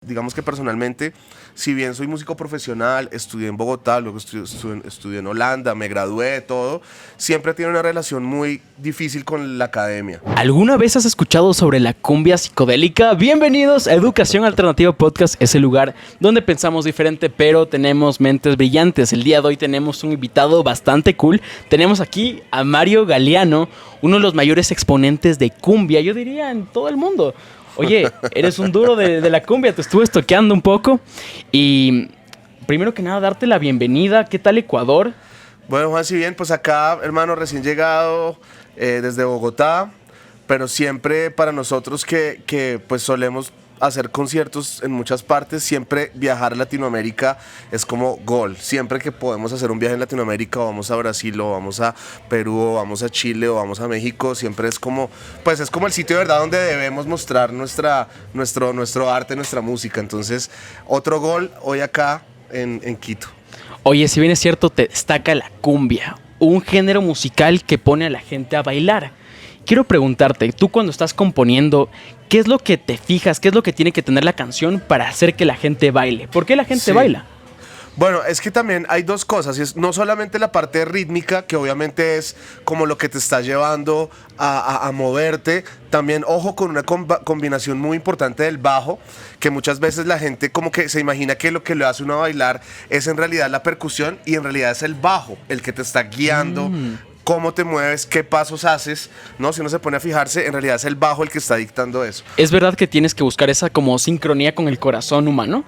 Digamos que personalmente, si bien soy músico profesional, estudié en Bogotá, luego estudié en Holanda, me gradué, todo, siempre tiene una relación muy difícil con la academia. ¿Alguna vez has escuchado sobre la cumbia psicodélica? Bienvenidos a Educación Alternativa Podcast, ese lugar donde pensamos diferente, pero tenemos mentes brillantes. El día de hoy tenemos un invitado bastante cool. Tenemos aquí a Mario Galeano, uno de los mayores exponentes de cumbia, yo diría, en todo el mundo. Oye, eres un duro de la cumbia, te estuve estoqueando un poco. Y primero que nada, darte la bienvenida. ¿Qué tal Ecuador? Bueno, Juan, si bien, pues acá, hermano, recién llegado desde Bogotá, pero siempre para nosotros que pues solemos hacer conciertos en muchas partes, siempre viajar a Latinoamérica es como gol. Siempre que podemos hacer un viaje en Latinoamérica, o vamos a Brasil, o vamos a Perú, o vamos a Chile, o vamos a México, siempre es como, pues es como el sitio de verdad donde debemos mostrar nuestro arte, nuestra música. Entonces, otro gol hoy acá en Quito. Oye, si bien es cierto, te destaca la cumbia, un género musical que pone a la gente a bailar. Quiero preguntarte, tú cuando estás componiendo, ¿qué es lo que te fijas? ¿Qué es lo que tiene que tener la canción para hacer que la gente baile? ¿Por qué la gente Sí. baila? Bueno, es que también hay dos cosas, y es no solamente la parte rítmica, que obviamente es como lo que te está llevando a moverte, también ojo con una combinación muy importante del bajo, que muchas veces la gente como que se imagina que lo que le hace uno a bailar es en realidad la percusión, y en realidad es el bajo el que te está guiando. Cómo te mueves, qué pasos haces, ¿no? Si uno se pone a fijarse, en realidad es el bajo el que está dictando eso. ¿Es verdad que tienes que buscar esa como sincronía con el corazón humano?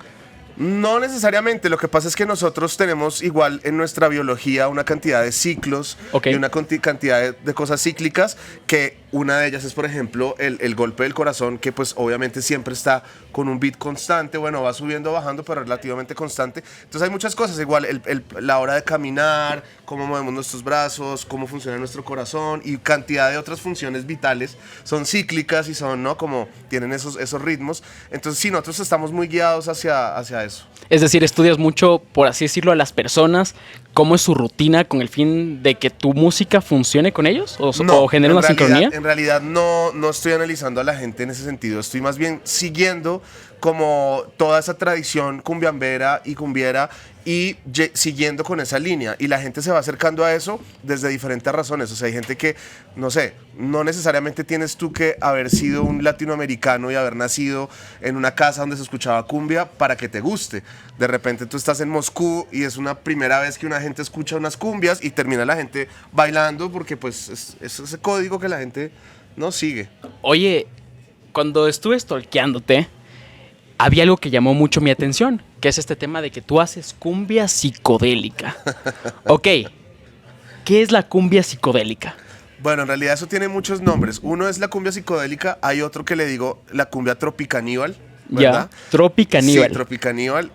No necesariamente, lo que pasa es que nosotros tenemos igual en nuestra biología una cantidad de ciclos Ok. y una cantidad de cosas cíclicas, que una de ellas es, por ejemplo, el golpe del corazón, que pues obviamente siempre está con un beat constante, bueno, va subiendo, bajando, pero relativamente constante. Entonces hay muchas cosas, igual la hora de caminar, cómo movemos nuestros brazos, cómo funciona nuestro corazón y cantidad de otras funciones vitales son cíclicas y son, ¿no? Como tienen esos ritmos. Entonces sí, nosotros estamos muy guiados hacia eso. Es decir, estudias mucho, por así decirlo, a las personas, cómo es su rutina con el fin de que tu música funcione con ellos o genere una sincronía. En realidad no estoy analizando a la gente en ese sentido, estoy más bien siguiendo como toda esa tradición cumbiambera y cumbiera y siguiendo con esa línea, y la gente se va acercando a eso desde diferentes razones. O sea, hay gente que, no sé, no necesariamente tienes tú que haber sido un latinoamericano y haber nacido en una casa donde se escuchaba cumbia para que te guste. De repente tú estás en Moscú y es una primera vez que una gente escucha unas cumbias y termina la gente bailando porque pues es ese código que la gente no sigue. Oye, cuando estuve stalkeándote, había algo que llamó mucho mi atención, que es este tema de que tú haces cumbia psicodélica. Ok, ¿qué es la cumbia psicodélica? Bueno, en realidad eso tiene muchos nombres. Uno es la cumbia psicodélica, hay otro que le digo la cumbia tropicaníbal, ¿verdad? Ya, Tropicaníbal. Sí, tropicaníbal.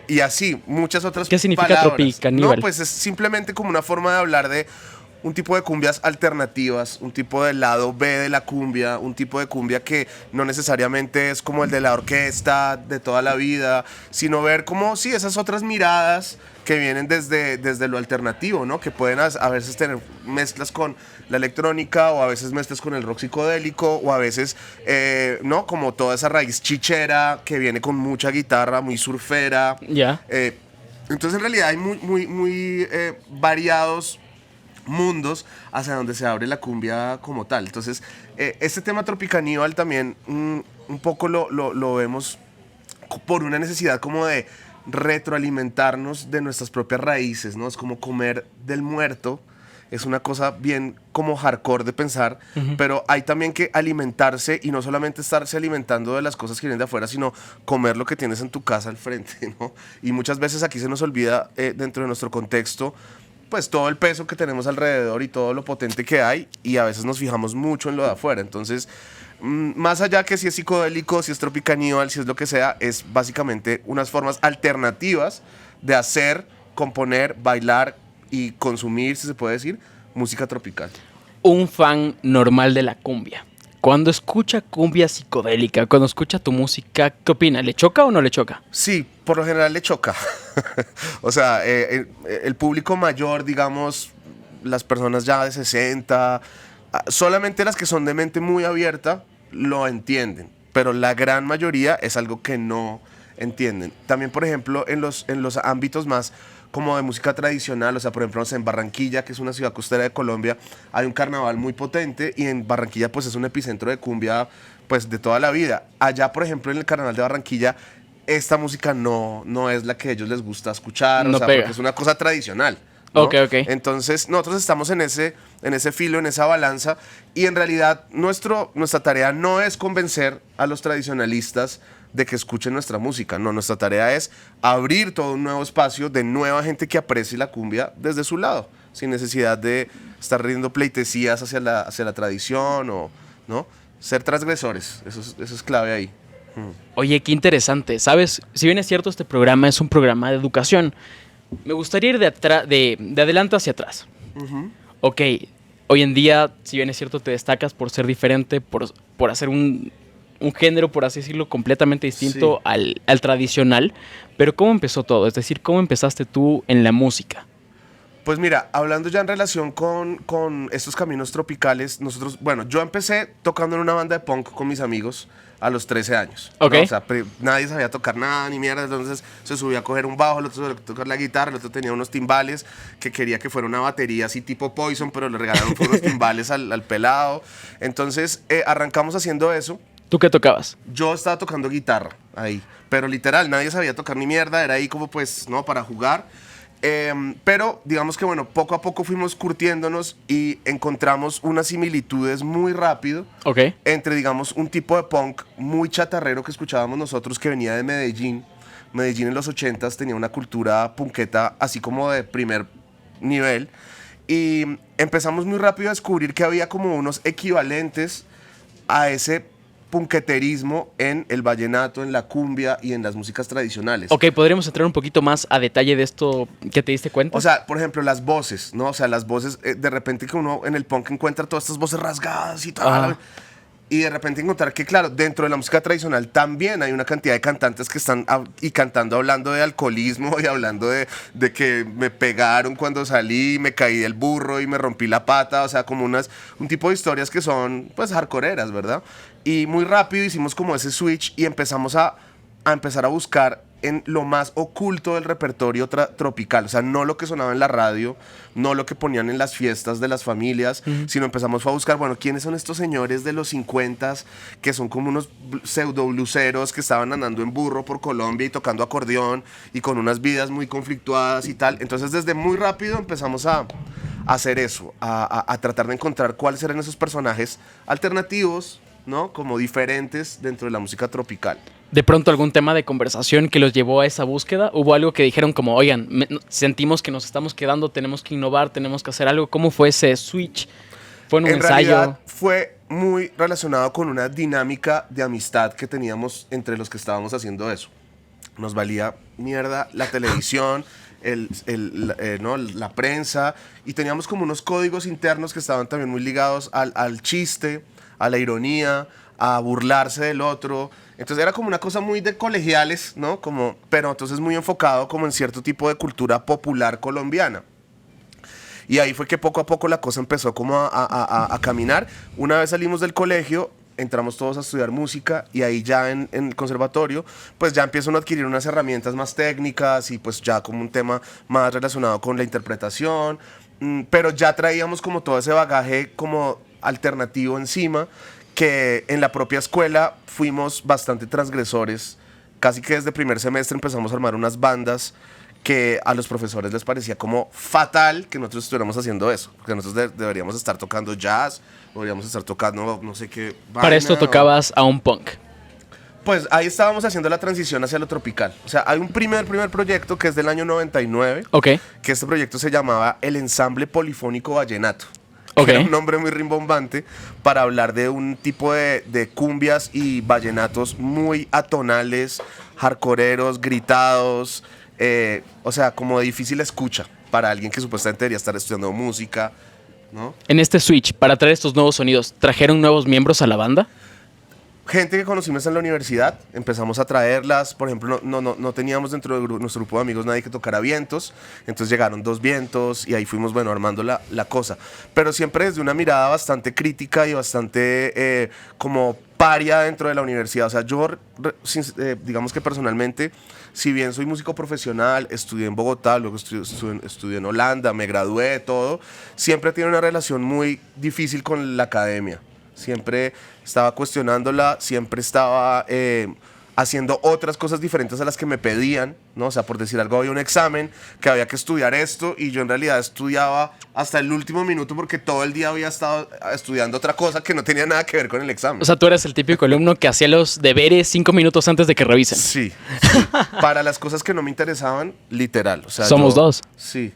Y así, muchas otras ¿Qué significa palabras. tropicaníbal? No, pues es simplemente como una forma de hablar de un tipo de cumbias alternativas, un tipo de lado B de la cumbia, un tipo de cumbia que no necesariamente es como el de la orquesta de toda la vida, sino ver como, sí, esas otras miradas que vienen desde lo alternativo, ¿no? Que pueden a veces tener mezclas con la electrónica, o a veces mezclas con el rock psicodélico, o a veces, ¿no? Como toda esa raíz chichera que viene con mucha guitarra, muy surfera. Ya. Entonces, en realidad hay muy variados mundos hacia donde se abre la cumbia como tal. Entonces, este tema tropicaníbal también un poco lo vemos por una necesidad como de retroalimentarnos de nuestras propias raíces, ¿no? Es como comer del muerto. Es una cosa bien como hardcore de pensar, pero hay también que alimentarse, y no solamente estarse alimentando de las cosas que vienen de afuera, sino comer lo que tienes en tu casa al frente, ¿no? Y muchas veces aquí se nos olvida, dentro de nuestro contexto, pues todo el peso que tenemos alrededor y todo lo potente que hay, y a veces nos fijamos mucho en lo de afuera. Entonces, más allá que si es psicodélico, si es tropicaníbal, si es lo que sea, es básicamente unas formas alternativas de hacer, componer, bailar y consumir, si se puede decir, música tropical. Un fan normal de la cumbia, cuando escucha cumbia psicodélica, cuando escucha tu música, ¿qué opina? ¿Le choca o no le choca? Sí, por lo general le choca. O sea, el público mayor, digamos, las personas ya de 60, solamente las que son de mente muy abierta lo entienden. pero la gran mayoría es algo que no entienden. También, por ejemplo, en los ámbitos más como de música tradicional, o sea, por ejemplo, no sé, en Barranquilla, que es una ciudad costera de Colombia, hay un carnaval muy potente y en Barranquilla pues es un epicentro de cumbia pues de toda la vida. Allá, por ejemplo, en el carnaval de Barranquilla, esta música no es la que a ellos les gusta escuchar, o No sea, pega. porque es una cosa tradicional, ¿no? Ok. Entonces, nosotros estamos en ese filo, en esa balanza, y en realidad nuestra tarea no es convencer a los tradicionalistas de que escuchen nuestra música, no, nuestra tarea es abrir todo un nuevo espacio de nueva gente que aprecie la cumbia desde su lado, sin necesidad de estar rindiendo pleitesías hacia la tradición o, ¿no? Ser transgresores, eso es clave ahí. Oye, qué interesante. ¿Sabes? Si bien es cierto, este programa es un programa de educación, me gustaría ir de adelante hacia atrás. Ok, hoy en día, si bien es cierto, te destacas por ser diferente, por hacer un género, por así decirlo, completamente distinto Sí. al tradicional. Pero ¿cómo empezó todo? Es decir, ¿cómo empezaste tú en la música? Pues mira, hablando ya en relación con estos caminos tropicales, nosotros, bueno, yo empecé tocando en una banda de punk con mis amigos a los 13 años. Ok. ¿No? O sea, nadie sabía tocar nada ni mierda, entonces se subía a coger un bajo, el otro sabía tocar la guitarra, el otro tenía unos timbales que quería que fuera una batería así tipo Poison, pero le regalaron fue unos timbales al pelado. Entonces arrancamos haciendo eso. ¿Tú qué tocabas? Yo estaba tocando guitarra ahí, pero literal, nadie sabía tocar ni mierda, era ahí como pues, ¿no? Para jugar. Pero digamos que bueno, poco a poco fuimos curtiéndonos y encontramos unas similitudes muy rápido Ok. entre, digamos, un tipo de punk muy chatarrero que escuchábamos nosotros que venía de Medellín. Medellín en los 80s tenía una cultura punketa así como de primer nivel y empezamos muy rápido a descubrir que había como unos equivalentes a ese punqueterismo en el vallenato, en la cumbia y en las músicas tradicionales. Ok, ¿podríamos entrar un poquito más a detalle de esto que te diste cuenta? O sea, por ejemplo, las voces, ¿no? O sea, las voces, de repente que uno en el punk encuentra todas estas voces rasgadas y tal. Ajá. Y de repente encontrar que, claro, dentro de la música tradicional también hay una cantidad de cantantes que están y cantando hablando de alcoholismo y hablando de que me pegaron cuando salí, me caí del burro y me rompí la pata. O sea, como un tipo de historias que son, pues, hardcoreeras, ¿verdad? Y muy rápido hicimos como ese switch y empezamos a empezar a buscar en lo más oculto del repertorio tropical, o sea, no lo que sonaba en la radio, no lo que ponían en las fiestas de las familias, sino empezamos a buscar, bueno, ¿quiénes son estos señores de los 50s que son como unos pseudo bluseros que estaban andando en burro por Colombia y tocando acordeón y con unas vidas muy conflictuadas y tal? Entonces, desde muy rápido empezamos a hacer eso, a tratar de encontrar cuáles eran esos personajes alternativos, ¿no? Como diferentes dentro de la música tropical. ¿De pronto algún tema de conversación que los llevó a esa búsqueda? ¿Hubo algo que dijeron como, oigan, sentimos que nos estamos quedando, tenemos que innovar, tenemos que hacer algo? ¿Cómo fue ese switch? ¿Fue en un En ensayo? realidad fue muy relacionado con una dinámica de amistad que teníamos entre los que estábamos haciendo eso. Nos valía mierda la televisión, ¿no? La prensa, y teníamos como unos códigos internos que estaban también muy ligados al chiste, a la ironía, a burlarse del otro. Entonces era como una cosa muy de colegiales, ¿no? Pero entonces muy enfocado como en cierto tipo de cultura popular colombiana. Y ahí fue que poco a poco la cosa empezó como a caminar. Una vez salimos del colegio, entramos todos a estudiar música y ahí ya en el conservatorio, pues ya empiezan a adquirir unas herramientas más técnicas y pues ya como un tema más relacionado con la interpretación. Pero ya traíamos como todo ese bagaje como alternativo encima, que en la propia escuela fuimos bastante transgresores. Casi que desde primer semestre empezamos a armar unas bandas que a los profesores les parecía como fatal que nosotros estuviéramos haciendo eso, porque nosotros deberíamos estar tocando jazz, deberíamos estar tocando no sé qué Para esto tocabas a un punk. Pues ahí estábamos haciendo la transición hacia lo tropical. O sea, hay un primer proyecto que es del año 99, Ok. que este proyecto se llamaba El Ensamble Polifónico Vallenato. Ok. Que era un nombre muy rimbombante para hablar de un tipo de cumbias y vallenatos muy atonales, hardcoreeros, gritados, o sea, como de difícil escucha para alguien que supuestamente debería estar estudiando música, ¿no? En este switch, para traer estos nuevos sonidos, ¿trajeron nuevos miembros a la banda? Gente que conocimos en la universidad, empezamos a traerlas. Por ejemplo, no teníamos dentro de nuestro grupo de amigos nadie que tocara vientos, entonces llegaron 2 vientos y ahí fuimos, bueno, armando la cosa. Pero siempre desde una mirada bastante crítica y bastante como paria dentro de la universidad. O sea, yo, digamos que personalmente, si bien soy músico profesional, estudié en Bogotá, luego estudié en Holanda, me gradué, todo, siempre tiene una relación muy difícil con la academia. Siempre estaba cuestionándola, siempre estaba haciendo otras cosas diferentes a las que me pedían, ¿no? O sea, por decir algo, había un examen que había que estudiar esto y yo en realidad estudiaba hasta el último minuto porque todo el día había estado estudiando otra cosa que no tenía nada que ver con el examen. O sea, tú eres el típico alumno que hacía los deberes 5 minutos antes de que revisen. Sí. Para las cosas que no me interesaban, literal. O sea, Somos dos. Sí.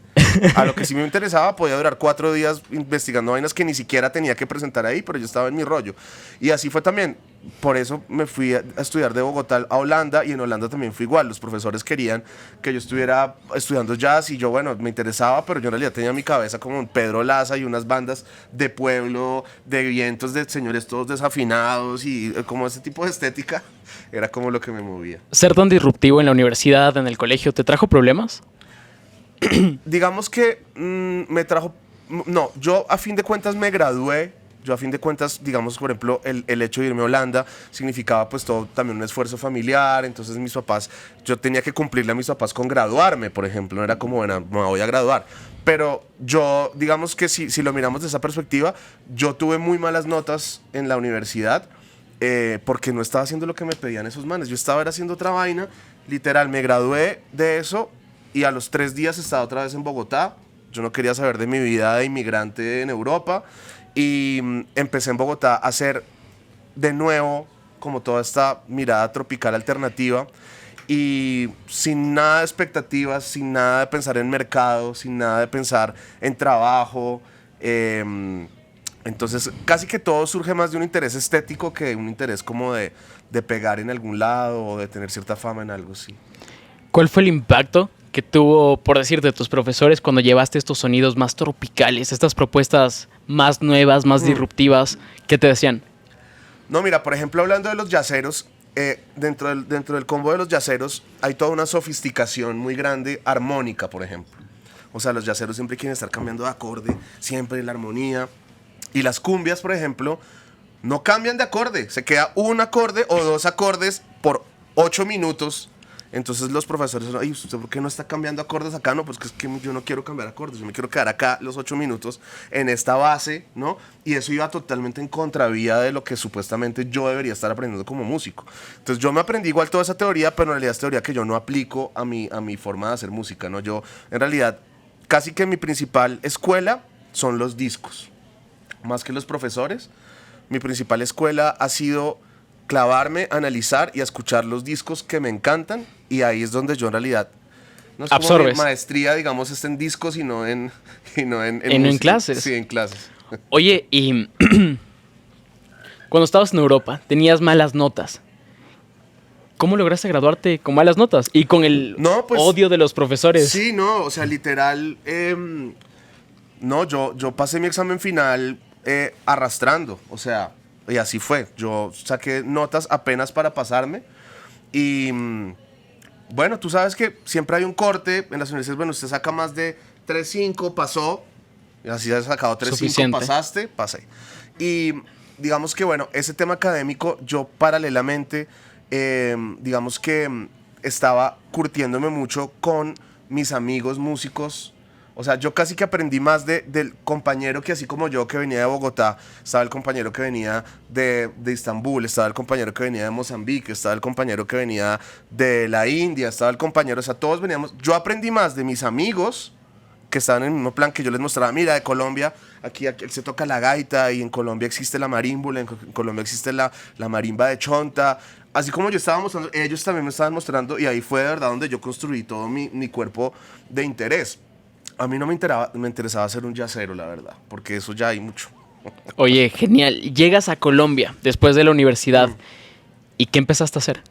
A lo que sí me interesaba podía durar 4 días investigando vainas que ni siquiera tenía que presentar ahí, pero yo estaba en mi rollo. Y así fue también. Por eso me fui a estudiar de Bogotá a Holanda y en Holanda también fue igual. Los profesores querían que yo estuviera estudiando jazz y yo, bueno, me interesaba, pero yo en realidad tenía mi cabeza como un Pedro Laza y unas bandas de pueblo, de vientos, de señores todos desafinados y como ese tipo de estética era como lo que me movía. ¿Ser tan disruptivo en la universidad, en el colegio, te trajo problemas? Digamos que me trajo... No, yo a fin de cuentas me gradué. Yo a fin de cuentas, digamos, por ejemplo, el hecho de irme a Holanda significaba pues todo también un esfuerzo familiar, entonces mis papás, yo tenía que cumplirle a mis papás con graduarme, por ejemplo, no era como, bueno, me voy a graduar, pero yo, digamos que si lo miramos de esa perspectiva, yo tuve muy malas notas en la universidad porque no estaba haciendo lo que me pedían esos manes, yo estaba haciendo otra vaina, literal, me gradué de eso y a los 3 días estaba otra vez en Bogotá, yo no quería saber de mi vida de inmigrante en Europa. Y empecé en Bogotá a hacer de nuevo como toda esta mirada tropical alternativa y sin nada de expectativas, sin nada de pensar en mercado, sin nada de pensar en trabajo. Entonces casi que todo surge más de un interés estético que un interés como de pegar en algún lado o de tener cierta fama en algo, sí. ¿Cuál fue el impacto que tuvo, por decir, de tus profesores cuando llevaste estos sonidos más tropicales, estas propuestas más nuevas, más disruptivas? ¿Qué te decían? No, mira, por ejemplo, hablando de los yaceros, dentro del combo de los yaceros hay toda una sofisticación muy grande armónica, por ejemplo. O sea, los yaceros siempre quieren estar cambiando de acorde, siempre la armonía. Y las cumbias, por ejemplo, no cambian de acorde. Se queda un acorde o 2 acordes por 8 minutos. Entonces los profesores, ay, ¿usted por qué no está cambiando acordes acá? No, pues es que yo no quiero cambiar acordes, yo me quiero quedar acá los 8 minutos en esta base, ¿no? Y eso iba totalmente en contravía de lo que supuestamente yo debería estar aprendiendo como músico. Entonces yo me aprendí igual toda esa teoría, pero en realidad es teoría que yo no aplico a mi forma de hacer música, ¿no? Yo, en realidad, casi que mi principal escuela son los discos, más que los profesores. Mi principal escuela ha sido clavarme, analizar y a escuchar los discos que me encantan y ahí es donde yo en realidad no es como mi maestría, digamos, está en discos y no en clases. Sí, en clases. Oye, y cuando estabas en Europa, tenías malas notas. ¿Cómo lograste graduarte con malas notas? Y con el odio de los profesores. Sí, no, o sea, literal, no, yo pasé mi examen final arrastrando, o sea, y así fue. Yo saqué notas apenas para pasarme y bueno, tú sabes que siempre hay un corte en las universidades. Bueno, usted saca más de 3.5, pasó. Y así has sacado 3.5, pasaste, pasé. Y digamos que bueno, ese tema académico yo paralelamente, digamos que estaba curtiéndome mucho con mis amigos músicos. O sea, yo casi que aprendí más del compañero que así como yo que venía de Bogotá, estaba el compañero que venía de Istambul, estaba el compañero que venía de Mozambique, estaba el compañero que venía de la India, estaba el compañero, o sea, todos veníamos. Yo aprendí más de mis amigos que estaban en el mismo plan, que yo les mostraba, mira, de Colombia, aquí se toca la gaita y en Colombia existe la marímbula, en Colombia existe la marimba de chonta. Así como yo estaba mostrando, ellos también me estaban mostrando y ahí fue de verdad donde yo construí todo mi cuerpo de interés. A mí no me interesaba ser un jazzero, la verdad, porque eso ya hay mucho. Oye, genial. Llegas a Colombia después de la universidad. ¿Y qué empezaste a hacer?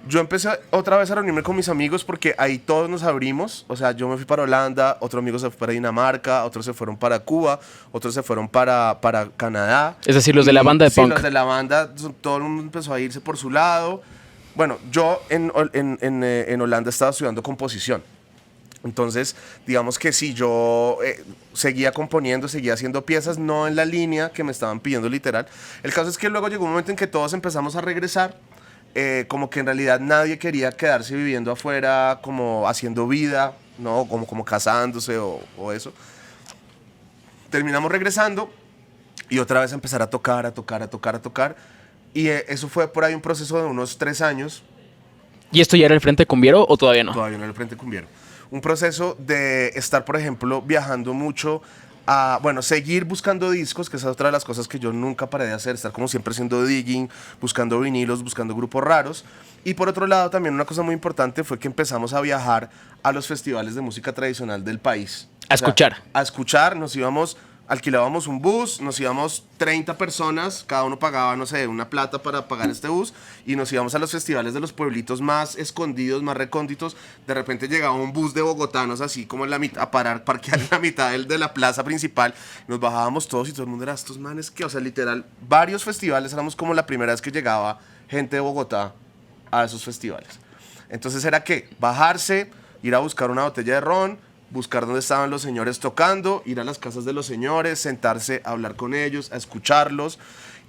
Yo empecé otra vez a reunirme con mis amigos porque ahí todos nos abrimos. O sea, yo me fui para Holanda, otro amigo se fue para Dinamarca, otros se fueron para Cuba, otros se fueron para Canadá. Es decir, los de la banda de punk. Sí, los de la banda, todo el mundo empezó a irse por su lado. Bueno, yo en Holanda estaba estudiando composición. Entonces, digamos que sí, yo seguía componiendo, seguía haciendo piezas, no en la línea que me estaban pidiendo literal. El caso es que luego llegó un momento en que todos empezamos a regresar, como que en realidad nadie quería quedarse viviendo afuera, como haciendo vida, ¿no? Como casándose o eso. Terminamos regresando y otra vez empezar a tocar, a tocar, a tocar, a tocar. Y eso fue por ahí un proceso de unos 3 años. ¿Y esto ya era el Frente Cumbiero o todavía no? Todavía no en el Frente Cumbiero. Un proceso de estar, por ejemplo, viajando mucho a, bueno, seguir buscando discos, que esa es otra de las cosas que yo nunca paré de hacer, estar como siempre haciendo digging, buscando vinilos, buscando grupos raros. Y por otro lado, también una cosa muy importante fue que empezamos a viajar a los festivales de música tradicional del país. A escuchar. A escuchar, nos íbamos, alquilábamos un bus, nos íbamos 30 personas, cada uno pagaba, no sé, una plata para pagar este bus, y nos íbamos a los festivales de los pueblitos más escondidos, más recónditos. De repente llegaba un bus de bogotanos así como en la mitad, a parar, parquear en la mitad de la plaza principal, nos bajábamos todos y todo el mundo era, estos manes que, o sea, literal, varios festivales, éramos como la primera vez que llegaba gente de Bogotá a esos festivales. Entonces era que bajarse, ir a buscar una botella de ron, buscar dónde estaban los señores tocando, ir a las casas de los señores, sentarse a hablar con ellos, a escucharlos.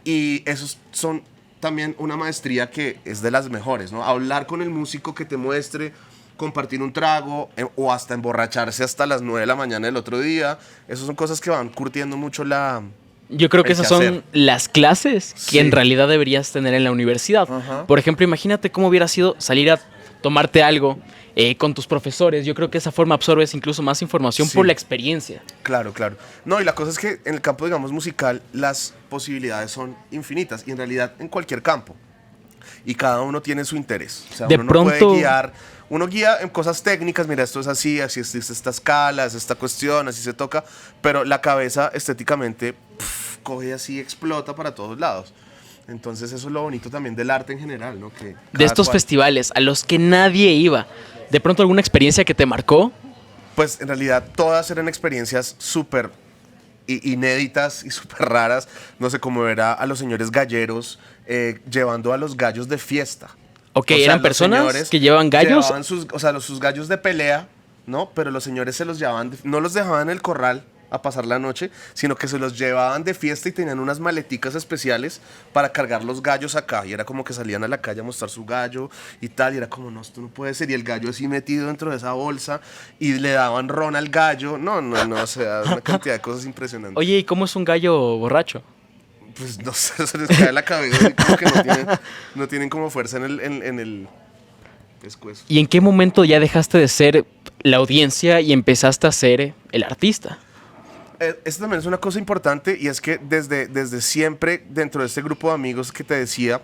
Y esos son también una maestría que es de las mejores, ¿no? Hablar con el músico que te muestre, compartir un trago o hasta emborracharse hasta las 9 de la mañana del otro día. Esas son cosas que van curtiendo mucho Yo creo que esas son las clases que sí, en realidad deberías tener en la universidad. Ajá. Por ejemplo, imagínate cómo hubiera sido salir a tomarte algo con tus profesores. Yo creo que de esa forma absorbes incluso más información Sí. por la experiencia. Claro, claro. No, y la cosa es que en el campo, digamos, musical, las posibilidades son infinitas, y en realidad en cualquier campo. Y cada uno tiene su interés. O sea, De uno no pronto- puede guiar. Uno guía en cosas técnicas, mira, esto es así, así es esta escala, es esta cuestión, así se toca, pero la cabeza estéticamente coge así, explota para todos lados. Entonces eso es lo bonito también del arte en general, ¿no? Que De cada estos cual- festivales a los que nadie iba. ¿De pronto alguna experiencia que te marcó? Pues en realidad todas eran experiencias súper inéditas y súper raras. No sé, cómo ver a los señores galleros llevando a los gallos de fiesta. Ok, O sea, eran los personas señores que llevaban gallos. llevaban sus gallos de pelea, ¿no? Pero los señores se los llevaban, no los dejaban en el corral a pasar la noche, sino que se los llevaban de fiesta y tenían unas maleticas especiales para cargar los gallos acá. Y era como que salían a la calle a mostrar su gallo y tal. Y era como, no, esto no puede ser. Y el gallo así metido dentro de esa bolsa y le daban ron al gallo. No, o sea, una cantidad de cosas impresionantes. Oye, ¿y cómo es un gallo borracho? Pues no sé, se les cae la cabeza y como que no tienen como fuerza en el pescuezo. ¿Y en qué momento ya dejaste de ser la audiencia y empezaste a ser el artista? Esto también es una cosa importante, y es que desde siempre dentro de este grupo de amigos que te decía,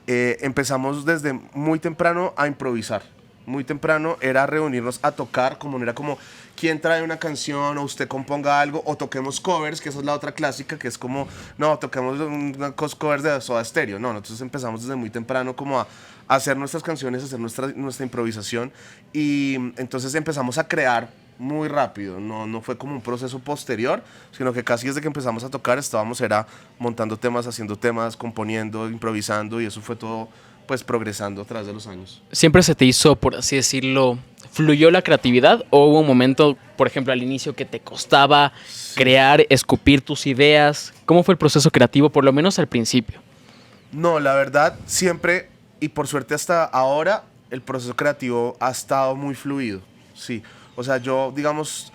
empezamos desde muy temprano a improvisar. Muy temprano era reunirnos a tocar, como era como quién trae una canción o usted componga algo o toquemos covers, que esa es la otra clásica, que es como, no, toquemos una covers de Soda Stereo. No, nosotros empezamos desde muy temprano como a hacer nuestras canciones, a hacer nuestra improvisación, y entonces empezamos a crear muy rápido. No fue como un proceso posterior, sino que casi desde que empezamos a tocar estábamos era montando temas, haciendo temas, componiendo, improvisando, y eso fue todo pues progresando a través de los años. ¿Siempre se te hizo, por así decirlo, fluyó la creatividad? ¿O hubo un momento, por ejemplo, al inicio que te costaba crear, escupir tus ideas? ¿Cómo fue el proceso creativo, por lo menos al principio? No, la verdad, siempre, y por suerte hasta ahora, el proceso creativo ha estado muy fluido, sí. O sea, yo, digamos,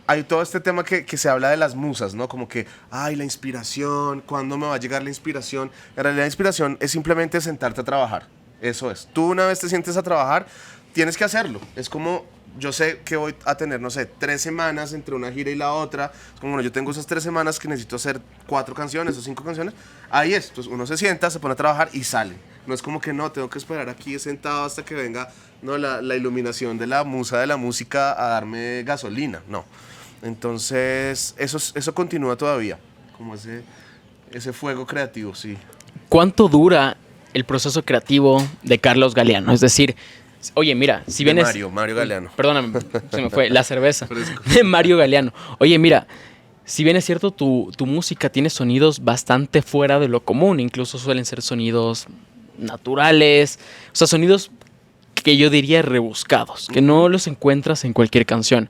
hay todo este tema que se habla de las musas, ¿no? Como que, ay, la inspiración, ¿cuándo me va a llegar la inspiración? En realidad la inspiración es simplemente sentarte a trabajar, eso es. Tú una vez te sientes a trabajar, tienes que hacerlo. Es como, yo sé que voy a tener, no sé, 3 semanas entre una gira y la otra. Es como, bueno, yo tengo esas 3 semanas que necesito hacer 4 canciones o 5 canciones. Ahí es, entonces uno se sienta, se pone a trabajar y sale. No es como que no, tengo que esperar aquí sentado hasta que venga, no, la iluminación de la musa de la música a darme gasolina, no. Entonces, eso continúa todavía, como ese fuego creativo, sí. ¿Cuánto dura el proceso creativo de Carlos Galeano? Es decir, oye, mira, si De vienes... Mario Galeano. Perdóname, se me fue la cerveza. Fresco. De Mario Galeano. Oye, mira, si bien es cierto, tu música tiene sonidos bastante fuera de lo común. Incluso suelen ser sonidos naturales. O sea, sonidos que yo diría rebuscados, que no los encuentras en cualquier canción.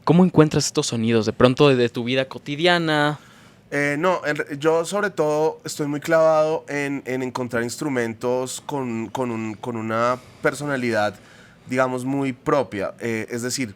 ¿Cómo encuentras estos sonidos? De pronto de tu vida cotidiana. No, yo sobre todo estoy muy clavado en encontrar instrumentos con una personalidad, digamos, muy propia. Es decir,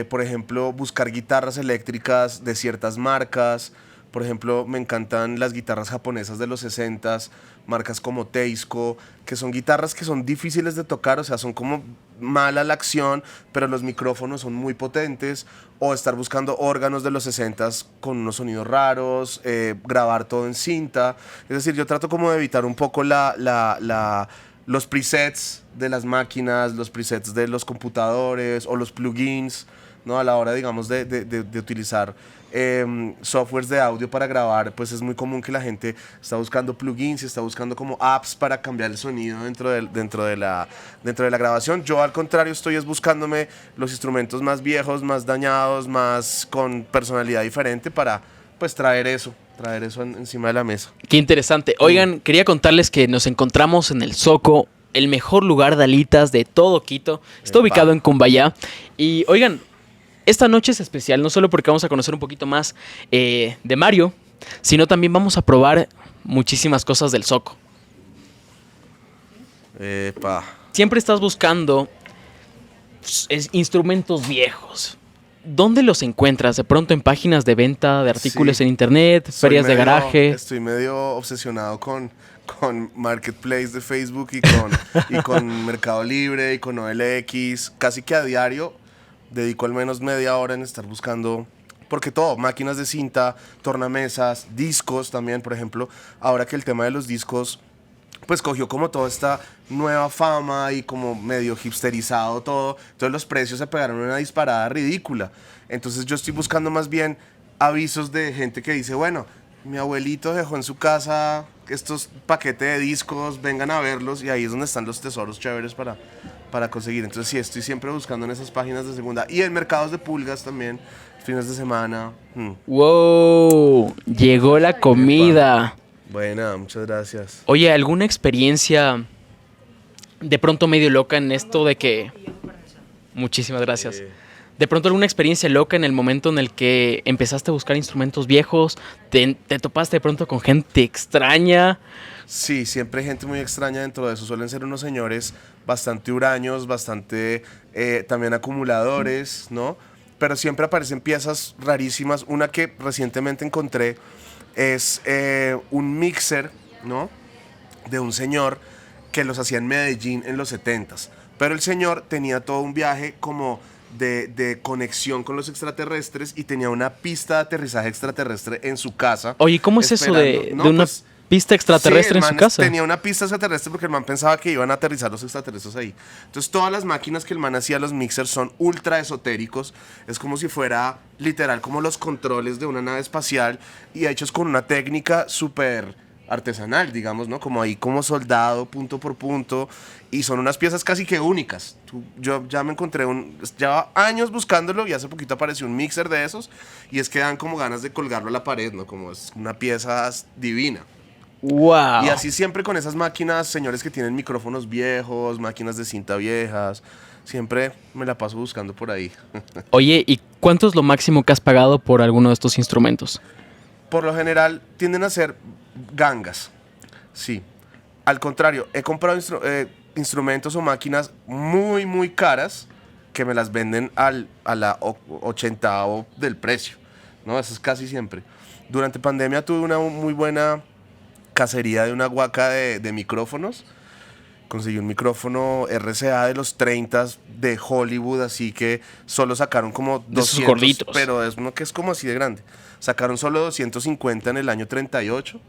por ejemplo, buscar guitarras eléctricas de ciertas marcas. Por ejemplo, me encantan las guitarras japonesas de los 60s, marcas como Teisco, que son guitarras que son difíciles de tocar, o sea, son como mala la acción, pero los micrófonos son muy potentes. O estar buscando órganos de los 60s con unos sonidos raros, grabar todo en cinta. Es decir, yo trato como de evitar un poco los presets de las máquinas, los presets de los computadores o los plugins, ¿no? A la hora, digamos, de utilizar softwares de audio para grabar, pues es muy común que la gente está buscando plugins y está buscando como apps para cambiar el sonido dentro de la grabación. Yo al contrario estoy buscándome los instrumentos más viejos, más dañados, más con personalidad diferente para pues traer eso encima de la mesa. Qué interesante. Oigan, quería contarles que nos encontramos en el Zoco, el mejor lugar de alitas de todo Quito. Está ubicado en Cumbayá. Y oigan, esta noche es especial, no solo porque vamos a conocer un poquito más de Mario, sino también vamos a probar muchísimas cosas del Zoco. Siempre estás buscando instrumentos viejos. ¿Dónde los encuentras? ¿De pronto en páginas de venta de artículos Sí, en internet, ferias de garaje? Estoy medio obsesionado con Marketplace de Facebook y con Mercado Libre y con OLX. Casi que a diario dedico al menos media hora en estar buscando, porque todo, máquinas de cinta, tornamesas, discos también, por ejemplo. Ahora que el tema de los discos pues cogió como toda esta nueva fama y como medio hipsterizado todo, entonces los precios se pegaron una disparada ridícula. Entonces yo estoy buscando más bien avisos de gente que dice, bueno, mi abuelito dejó en su casa estos paquetes de discos, vengan a verlos, y ahí es donde están los tesoros chéveres para conseguir. Entonces sí, estoy siempre buscando en esas páginas de segunda y en mercados de pulgas también, fines de semana. ¡Wow! Llegó la comida. Buena, muchas gracias. Oye, ¿alguna experiencia de pronto medio loca en esto de que... Muchísimas gracias. De pronto alguna experiencia loca en el momento en el que empezaste a buscar instrumentos viejos, te topaste de pronto con gente extraña. Sí, siempre hay gente muy extraña dentro de eso. Suelen ser unos señores bastante huraños, bastante también acumuladores, ¿no? Pero siempre aparecen piezas rarísimas. Una que recientemente encontré es un mixer, ¿no? De un señor que los hacía en Medellín en los 70s. Pero el señor tenía todo un viaje como de conexión con los extraterrestres y tenía una pista de aterrizaje extraterrestre en su casa. Oye, ¿cómo es eso de una pista extraterrestre en su casa? Tenía una pista extraterrestre porque el man pensaba que iban a aterrizar los extraterrestres ahí. Entonces todas las máquinas que el man hacía, los mixers, son ultra esotéricos. Es como si fuera literal como los controles de una nave espacial y hechos con una técnica súper artesanal, digamos, ¿no? Como ahí, como soldado, punto por punto, y son unas piezas casi que únicas. Yo ya me encontré lleva años buscándolo y hace poquito apareció un mixer de esos, y es que dan como ganas de colgarlo a la pared, ¿no? Como es una pieza divina. ¡Wow! Y así siempre con esas máquinas, señores que tienen micrófonos viejos, máquinas de cinta viejas, siempre me la paso buscando por ahí. Oye, ¿y cuánto es lo máximo que has pagado por alguno de estos instrumentos? Por lo general tienden a ser gangas, sí. Al contrario, he comprado instrumentos o máquinas muy, muy caras que me las venden a la 80avo del precio, ¿no? Eso es casi siempre. Durante pandemia tuve una muy buena cacería de una guaca de micrófonos. Conseguí un micrófono RCA de los 30 de Hollywood, así que solo sacaron como 200, pero es uno que es como así de grande. Sacaron solo 250 en el año 38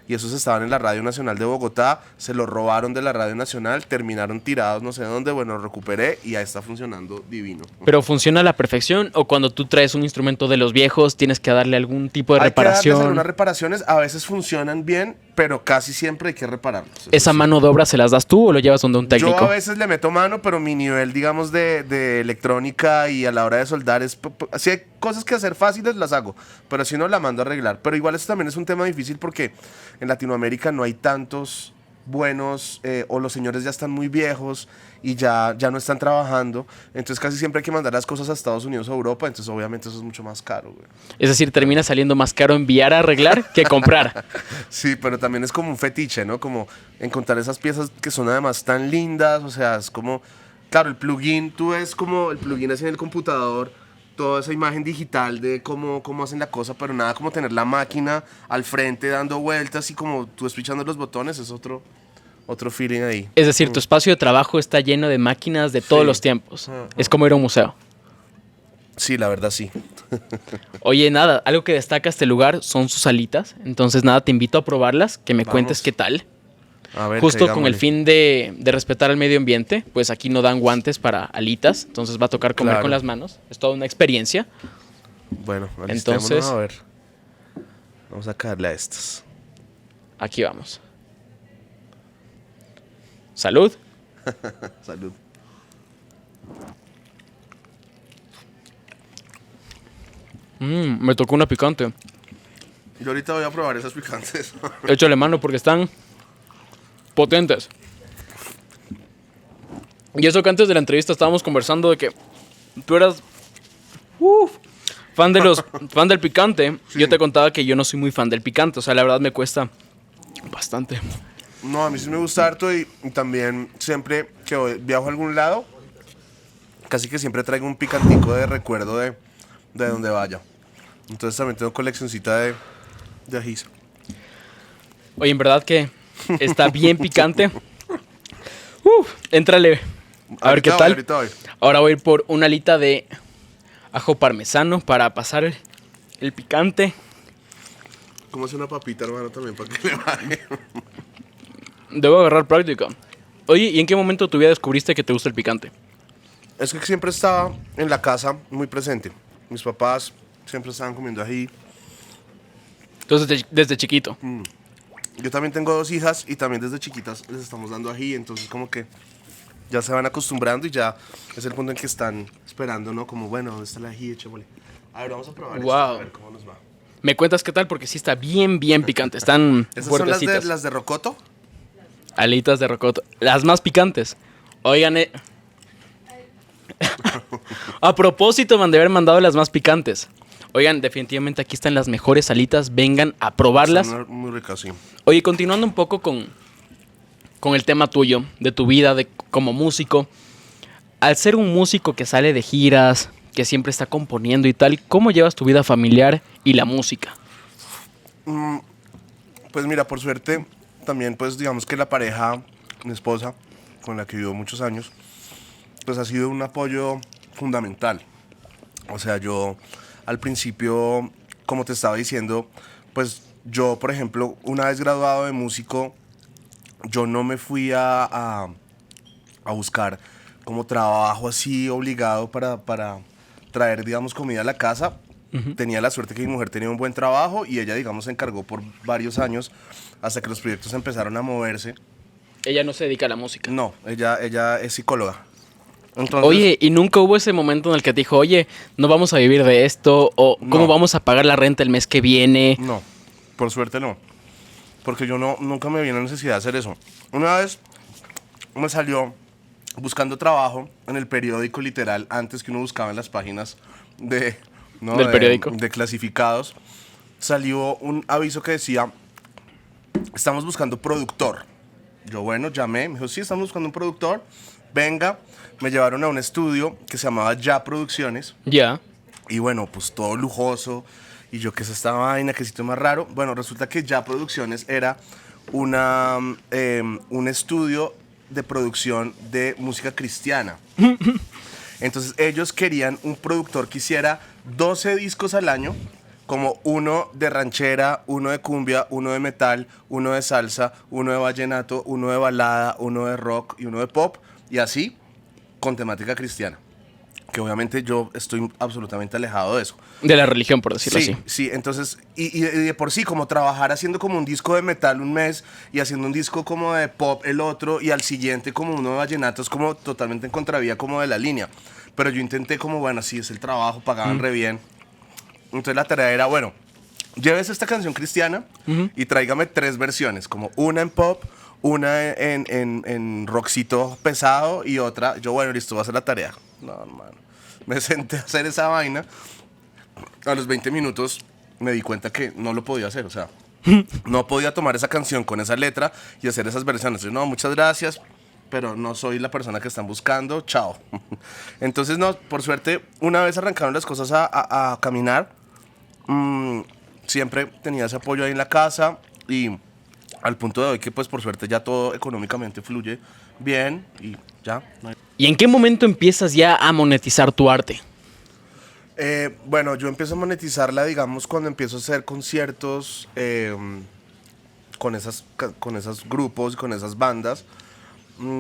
y esos estaban en la Radio Nacional de Bogotá, se los robaron de la Radio Nacional, terminaron tirados no sé dónde, bueno, los recuperé y ya está funcionando divino. ¿Pero funciona a la perfección o cuando tú traes un instrumento de los viejos tienes que darle algún tipo de reparación? Hay que darles algunas reparaciones, a veces funcionan bien, pero casi siempre hay que repararlos. ¿Esa mano de obra se las das tú o lo llevas donde un técnico? Yo a veces le meto mano, pero mi nivel, digamos, de electrónica y a la hora de soldar es... Si hay cosas que hacer fáciles, las hago, pero si no, la mando a arreglar. Pero igual eso también es un tema difícil porque en Latinoamérica no hay tantos buenos o los señores ya están muy viejos y ya no están trabajando. Entonces casi siempre hay que mandar las cosas a Estados Unidos o Europa. Entonces obviamente eso es mucho más caro, güey. Es decir, termina saliendo más caro enviar a arreglar que comprar. Sí, pero también es como un fetiche, ¿no? Como encontrar esas piezas que son además tan lindas. O sea, es como, claro, el plugin, tú ves como el plugin así en el computador, toda esa imagen digital de cómo hacen la cosa, pero nada como tener la máquina al frente dando vueltas y como tú espichando los botones, es otro feeling ahí. Es decir, tu espacio de trabajo está lleno de máquinas de todos los tiempos. Es como ir a un museo. Sí, la verdad sí. Oye, nada, algo que destaca este lugar son sus alitas. Entonces, nada, te invito a probarlas, que me Vamos. cuentes qué tal. A ver, Justo con el caigámosle. fin de respetar el medio ambiente, pues aquí no dan guantes para alitas, entonces va a tocar comer Claro. con las manos. Es toda una experiencia. Bueno, Entonces- entonces, a ver. Vamos a caerle a estas. Aquí vamos. Salud. Salud. Me tocó una picante. Yo ahorita voy a probar esas picantes. Échale mano porque están potentes. Y eso que antes de la entrevista estábamos conversando de que tú eras fan del picante. Sí. Yo te contaba que yo no soy muy fan del picante. O sea, la verdad me cuesta bastante. No, a mí sí me gusta harto y también siempre que viajo a algún lado, casi que siempre traigo un picantico de recuerdo de donde vaya. Entonces también tengo coleccioncita de ajís. Oye, en verdad que está bien picante. Éntrale. A ver qué tal. Ahorita voy. Ahora voy a ir por una alita de ajo parmesano para pasar el picante. ¿Cómo hace una papita, hermano, también para que le baje? Debo agarrar práctica. Oye, ¿y en qué momento de tu vida descubriste que te gusta el picante? Es que siempre estaba en la casa muy presente. Mis papás siempre estaban comiendo ají. Entonces, desde chiquito. Yo también tengo 2 hijas y también desde chiquitas les estamos dando ají, entonces como que ya se van acostumbrando y ya es el punto en que están esperando, ¿no? Como, bueno, ¿dónde está el ají? Echémosle. A ver, vamos a probar esto, Wow. a ver cómo nos va. ¿Me cuentas qué tal? Porque sí está bien picante. Están ¿Estas son fuertecitas. las de rocoto? Alitas de rocoto. Las más picantes. Oigan, a propósito, me han de haber mandado las más picantes. Oigan, definitivamente aquí están las mejores alitas. Vengan a probarlas. Están muy ricas, sí. Oye, continuando un poco con el tema tuyo, de tu vida, como músico. Al ser un músico que sale de giras, que siempre está componiendo y tal, ¿cómo llevas tu vida familiar y la música? Pues mira, por suerte, también pues digamos que la pareja, mi esposa, con la que vivo muchos años, pues ha sido un apoyo fundamental. O sea, yo al principio, como te estaba diciendo, pues yo, por ejemplo, una vez graduado de músico, yo no me fui a buscar como trabajo así obligado para traer, digamos, comida a la casa. Tenía la suerte que mi mujer tenía un buen trabajo y ella, digamos, se encargó por varios años hasta que los proyectos empezaron a moverse. Ella no se dedica a la música. No, ella es psicóloga. Entonces, Oye, ¿y nunca hubo ese momento en el que te dijo, oye, no vamos a vivir de esto? ¿O cómo No. vamos a pagar la renta el mes que viene? no, por suerte no. Porque yo nunca me vi en la necesidad de hacer eso. Una vez me salió buscando trabajo en el periódico literal, antes que uno buscaba en las páginas Del periódico. de clasificados, salió un aviso que decía, estamos buscando productor. Yo, bueno, llamé, me dijo, sí, estamos buscando un productor, venga. Me llevaron a un estudio que se llamaba Ya Producciones. Ya. Y bueno, pues todo lujoso. Y yo, ¿qué es esta vaina? ¿Qué sitio más raro? Bueno, resulta que Ya Producciones era un estudio de producción de música cristiana. Entonces ellos querían un productor que hiciera 12 discos al año, como uno de ranchera, uno de cumbia, uno de metal, uno de salsa, uno de vallenato, uno de balada, uno de rock y uno de pop. Y así, con temática cristiana. Que obviamente yo estoy absolutamente alejado de eso. De la religión, por decirlo Sí, así. sí, entonces, y de por sí, como trabajar haciendo como un disco de metal un mes y haciendo un disco como de pop el otro y al siguiente como uno de vallenato es como totalmente en contravía como de la línea. Pero yo intenté como, bueno, sí, es el trabajo, pagaban re bien. Entonces la tarea era, bueno, llévese esta canción cristiana y tráigame 3 versiones, como una en pop, una en rockcito pesado y otra, yo bueno, listo, voy a hacer la tarea. No, hermano. Me senté a hacer esa vaina. A los 20 minutos me di cuenta que no lo podía hacer, o sea, no podía tomar esa canción con esa letra y hacer esas versiones. Yo, no, muchas gracias, pero no soy la persona que están buscando, chao. Entonces, no, por suerte, una vez arrancaron las cosas a caminar, siempre tenía ese apoyo ahí en la casa y al punto de hoy que pues por suerte ya todo económicamente fluye bien y ya. ¿Y en qué momento empiezas ya a monetizar tu arte? Bueno, yo empiezo a monetizarla, digamos, cuando empiezo a hacer conciertos con esos grupos, con esas bandas.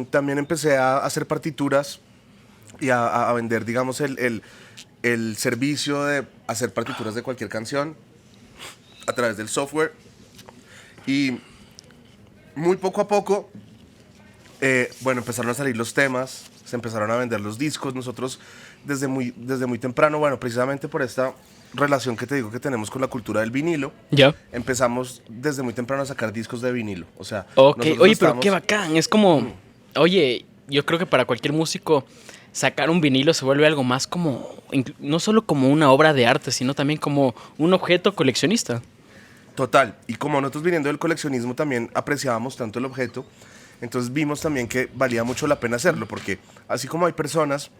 También empecé a hacer partituras y a vender, digamos, el servicio de hacer partituras de cualquier canción a través del software. Y muy poco a poco, bueno, empezaron a salir los temas, se empezaron a vender los discos. Nosotros desde muy temprano, bueno, precisamente por esta relación que te digo que tenemos con la cultura del vinilo, Ya. empezamos desde muy temprano a sacar discos de vinilo. O sea, Ok, nosotros oye, pero estamos- qué bacán. Es como, oye, yo creo que para cualquier músico sacar un vinilo se vuelve algo más como, no solo como una obra de arte, sino también como un objeto coleccionista. Total, y como nosotros viniendo del coleccionismo también apreciábamos tanto el objeto, entonces vimos también que valía mucho la pena hacerlo, porque así como hay personas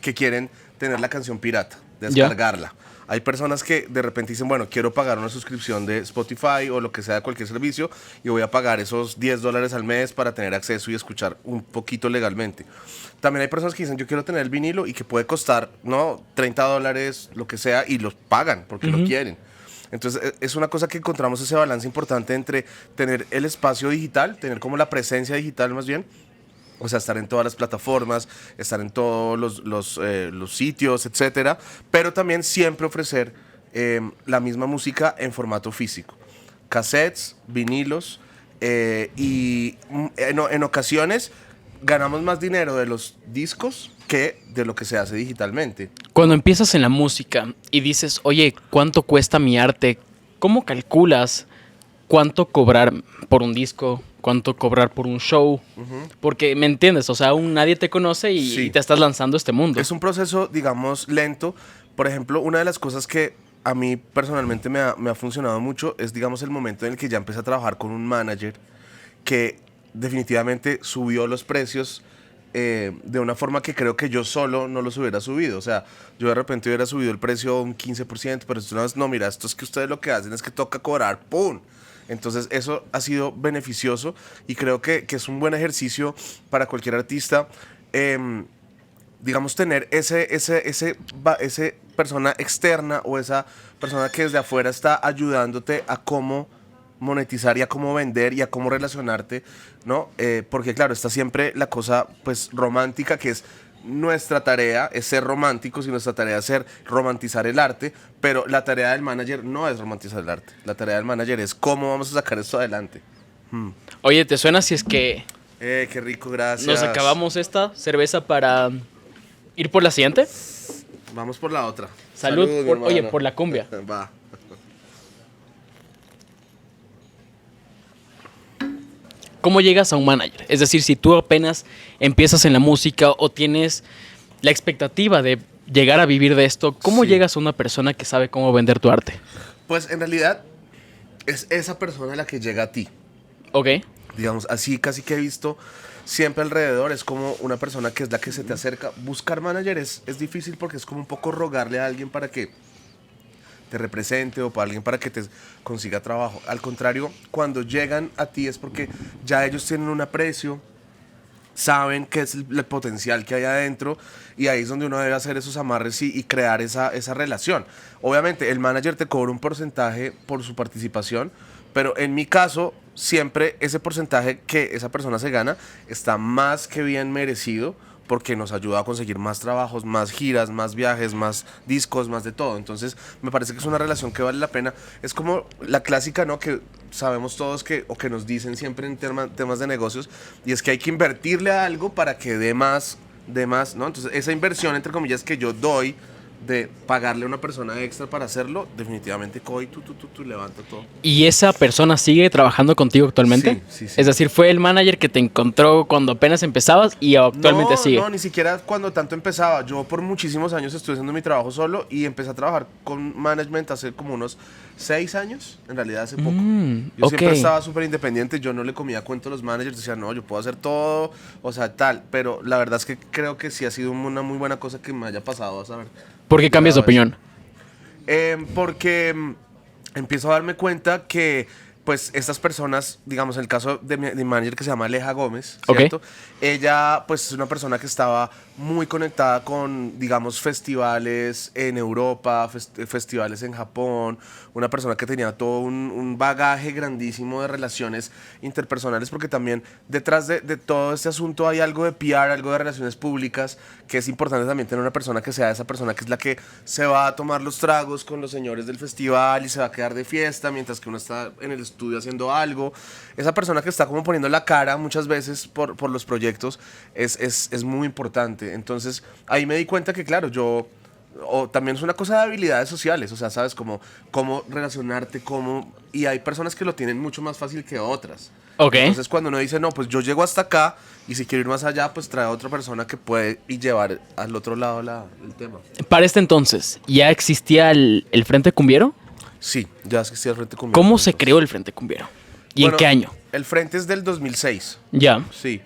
que quieren tener la canción pirata, descargarla, hay personas que de repente dicen, bueno, quiero pagar una suscripción de Spotify o lo que sea de cualquier servicio y voy a pagar esos $10 al mes para tener acceso y escuchar un poquito legalmente. También hay personas que dicen, yo quiero tener el vinilo y que puede costar, ¿no? $30, lo que sea, y los pagan porque lo quieren. Entonces es una cosa que encontramos ese balance importante entre tener el espacio digital, tener como la presencia digital más bien, o sea, estar en todas las plataformas, estar en todos los sitios, etcétera, pero también siempre ofrecer la misma música en formato físico. Cassettes, vinilos, y en ocasiones ganamos más dinero de los discos que de lo que se hace digitalmente. Cuando empiezas en la música y dices, oye, ¿cuánto cuesta mi arte? ¿Cómo calculas cuánto cobrar por un disco? ¿Cuánto cobrar por un show? Porque, ¿me entiendes? O sea, aún nadie te conoce y, Sí. y te estás lanzando a este mundo. Es un proceso, digamos, lento. Por ejemplo, una de las cosas que a mí personalmente me ha funcionado mucho es, digamos, el momento en el que ya empecé a trabajar con un manager que definitivamente subió los precios de una forma que creo que yo solo no los hubiera subido. O sea, yo de repente hubiera subido el precio un 15%, pero una vez, no, mira, esto es que ustedes lo que hacen es que toca cobrar, ¡pum! Entonces eso ha sido beneficioso y creo que es un buen ejercicio para cualquier artista. Digamos, tener ese persona externa o esa persona que desde afuera está ayudándote a cómo monetizar y a cómo vender y a cómo relacionarte, ¿no? Porque claro, está siempre la cosa pues romántica, que es nuestra tarea, es ser románticos y nuestra tarea es ser romantizar el arte, pero la tarea del manager no es romantizar el arte, la tarea del manager es cómo vamos a sacar esto adelante. Oye, ¿te suena si es que Qué rico, gracias. nos acabamos esta cerveza para ir por la siguiente? Vamos por la otra. Salud, mi oye, hermano. por la cumbia. Va. ¿Cómo llegas a un manager? Es decir, si tú apenas empiezas en la música o tienes la expectativa de llegar a vivir de esto, ¿cómo Sí. llegas a una persona que sabe cómo vender tu arte? Pues en realidad es esa persona la que llega a ti. ¿Ok? Digamos, así casi que he visto siempre alrededor, es como una persona que es la que se te acerca. Buscar manager es difícil porque es como un poco rogarle a alguien para que te represente o para alguien para que te consiga trabajo. Al contrario, cuando llegan a ti es porque ya ellos tienen un aprecio, saben qué es el potencial que hay adentro y ahí es donde uno debe hacer esos amarres y crear esa relación. Obviamente el manager te cobra un porcentaje por su participación, pero en mi caso siempre ese porcentaje que esa persona se gana está más que bien merecido porque nos ayuda a conseguir más trabajos, más giras, más viajes, más discos, más de todo. Entonces me parece que es una relación que vale la pena. Es como la clásica, ¿no? Que sabemos todos que, o que nos dicen siempre en temas de negocios, y es que hay que invertirle a algo para que dé más, ¿no? Entonces esa inversión, entre comillas, que yo doy de pagarle a una persona extra para hacerlo, definitivamente coge y tú levanta todo. ¿Y esa persona sigue trabajando contigo actualmente? Sí. Es decir, fue el manager que te encontró cuando apenas empezabas y actualmente sigue. No, ni siquiera cuando tanto empezaba. Yo por muchísimos años estuve haciendo mi trabajo solo y empecé a trabajar con management hace como unos 6 años, en realidad hace poco. Yo siempre estaba súper independiente, yo no le comía cuento a los managers, decía, no, yo puedo hacer todo, o sea, tal. Pero la verdad es que creo que sí ha sido una muy buena cosa que me haya pasado, a saber. ¿Por qué cambias de opinión? Porque empiezo a darme cuenta que, pues, estas personas, digamos, en el caso de mi manager que se llama Aleja Gómez, ¿cierto? Ella, pues, es una persona que estaba muy conectada con, digamos, festivales en Europa, festivales en Japón, una persona que tenía todo un bagaje grandísimo de relaciones interpersonales, porque también detrás de todo este asunto hay algo de PR, algo de relaciones públicas, que es importante también tener una persona que sea esa persona que es la que se va a tomar los tragos con los señores del festival y se va a quedar de fiesta mientras que uno está en el estudio haciendo algo. Esa persona que está como poniendo la cara muchas veces por los proyectos es muy importante. Entonces ahí me di cuenta que, claro, también es una cosa de habilidades sociales, o sea, sabes cómo relacionarte, y hay personas que lo tienen mucho más fácil que otras. Entonces cuando uno dice, no, pues yo llego hasta acá y si quiero ir más allá, pues trae a otra persona que puede y llevar al otro lado el tema. Para este entonces, ¿ya existía el Frente Cumbiero? Sí, ya existía el Frente Cumbiero. ¿Cómo se creó el Frente Cumbiero? ¿Y en qué año? El Frente es del 2006. Ya. Sí.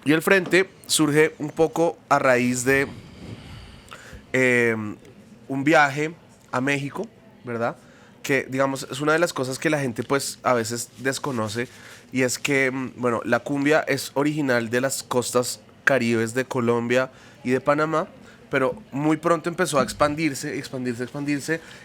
Y el Frente surge un poco a raíz de un viaje a México, ¿verdad? Que, digamos, es una de las cosas que la gente, pues, a veces desconoce, y es que, bueno, la cumbia es original de las costas caribes de Colombia y de Panamá, pero muy pronto empezó a expandirse,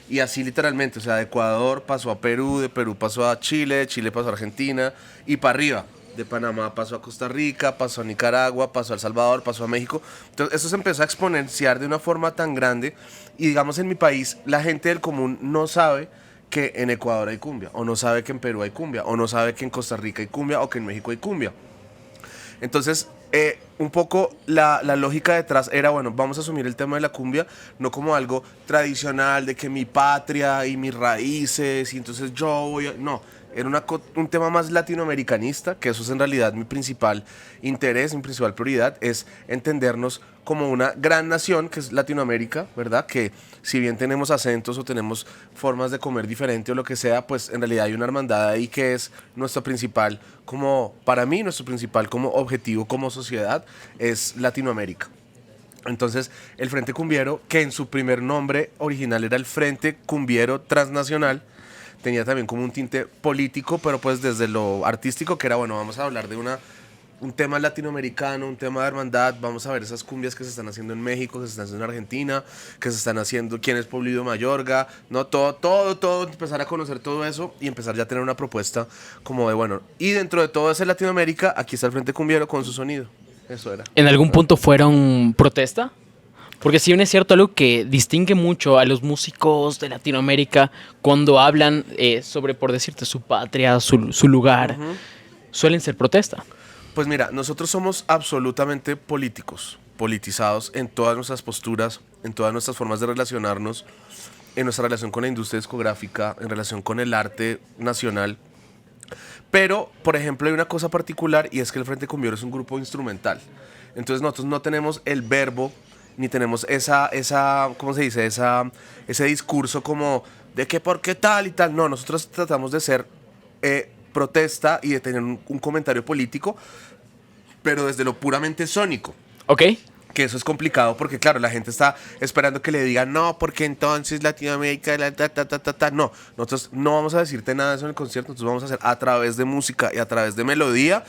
y así literalmente, o sea, de Ecuador pasó a Perú, de Perú pasó a Chile, de Chile pasó a Argentina, y para arriba. De Panamá pasó a Costa Rica, pasó a Nicaragua, pasó a El Salvador, pasó a México. Entonces eso se empezó a exponenciar de una forma tan grande, y digamos en mi país la gente del común no sabe que en Ecuador hay cumbia, o no sabe que en Perú hay cumbia, o no sabe que en Costa Rica hay cumbia, o que en México hay cumbia. Entonces, un poco la lógica detrás era, bueno, vamos a asumir el tema de la cumbia no como algo tradicional, de que mi patria y mis raíces, y entonces yo voy a... No, era un tema más latinoamericanista, que eso es en realidad mi principal interés, mi principal prioridad, es entendernos como una gran nación que es Latinoamérica, ¿verdad? Que si bien tenemos acentos o tenemos formas de comer diferente o lo que sea, pues en realidad hay una hermandad ahí que es nuestra principal, para mí, nuestro principal como objetivo como sociedad es Latinoamérica. Entonces, el Frente Cumbiero, que en su primer nombre original era el Frente Cumbiero Transnacional, tenía también como un tinte político, pero pues desde lo artístico, que era, bueno, vamos a hablar de un tema latinoamericano, un tema de hermandad, vamos a ver esas cumbias que se están haciendo en México, que se están haciendo en Argentina, que se están haciendo, quién es Pablito Mayorga, no, todo, empezar a conocer todo eso y empezar ya a tener una propuesta como de, bueno, y dentro de todo ese Latinoamérica, aquí está el Frente Cumbiero con su sonido, eso era. ¿En algún punto fueron protesta? Porque si bien es cierto, algo que distingue mucho a los músicos de Latinoamérica cuando hablan sobre, por decirte, su patria, su lugar, suelen ser protesta. Pues mira, nosotros somos absolutamente políticos, politizados en todas nuestras posturas, en todas nuestras formas de relacionarnos, en nuestra relación con la industria discográfica, en relación con el arte nacional. Pero, por ejemplo, hay una cosa particular, y es que el Frente Cumbiero es un grupo instrumental. Entonces nosotros no tenemos el verbo, ni tenemos ¿cómo se dice? Ese discurso como de que por qué tal y tal. No, nosotros tratamos de ser protesta y de tener un comentario político, pero desde lo puramente sónico. Ok. Que eso es complicado porque, claro, la gente está esperando que le digan, no, porque entonces Latinoamérica, No, nosotros no vamos a decirte nada de eso en el concierto, nosotros vamos a hacer a través de música y a través de melodía,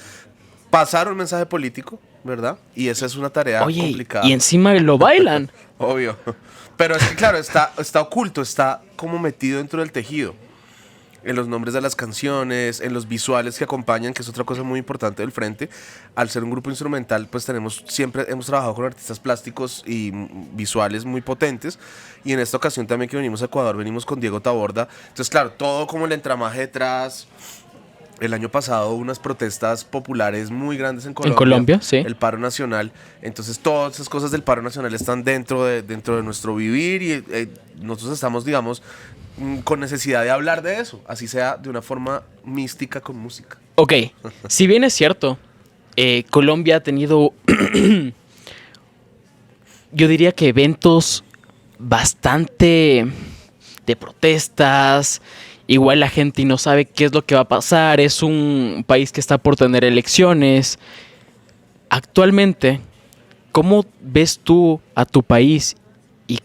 pasar un mensaje político, ¿verdad? Y esa es una tarea complicada. Y encima lo bailan. Obvio. Pero es que, claro, está oculto, está como metido dentro del tejido. En los nombres de las canciones, en los visuales que acompañan, que es otra cosa muy importante del Frente. Al ser un grupo instrumental, pues siempre hemos trabajado con artistas plásticos y visuales muy potentes. Y en esta ocasión también que venimos a Ecuador, venimos con Diego Taborda. Entonces, claro, todo como el entramaje detrás, el año pasado unas protestas populares muy grandes en Colombia. En Colombia, sí. El paro nacional. Entonces todas esas cosas del paro nacional están dentro de nuestro vivir y nosotros estamos, digamos, con necesidad de hablar de eso, así sea de una forma mística con música. Ok, si bien es cierto, Colombia ha tenido, yo diría que eventos bastante de protestas. Igual la gente no sabe qué es lo que va a pasar. Es un país que está por tener elecciones. Actualmente, ¿cómo ves tú a tu país y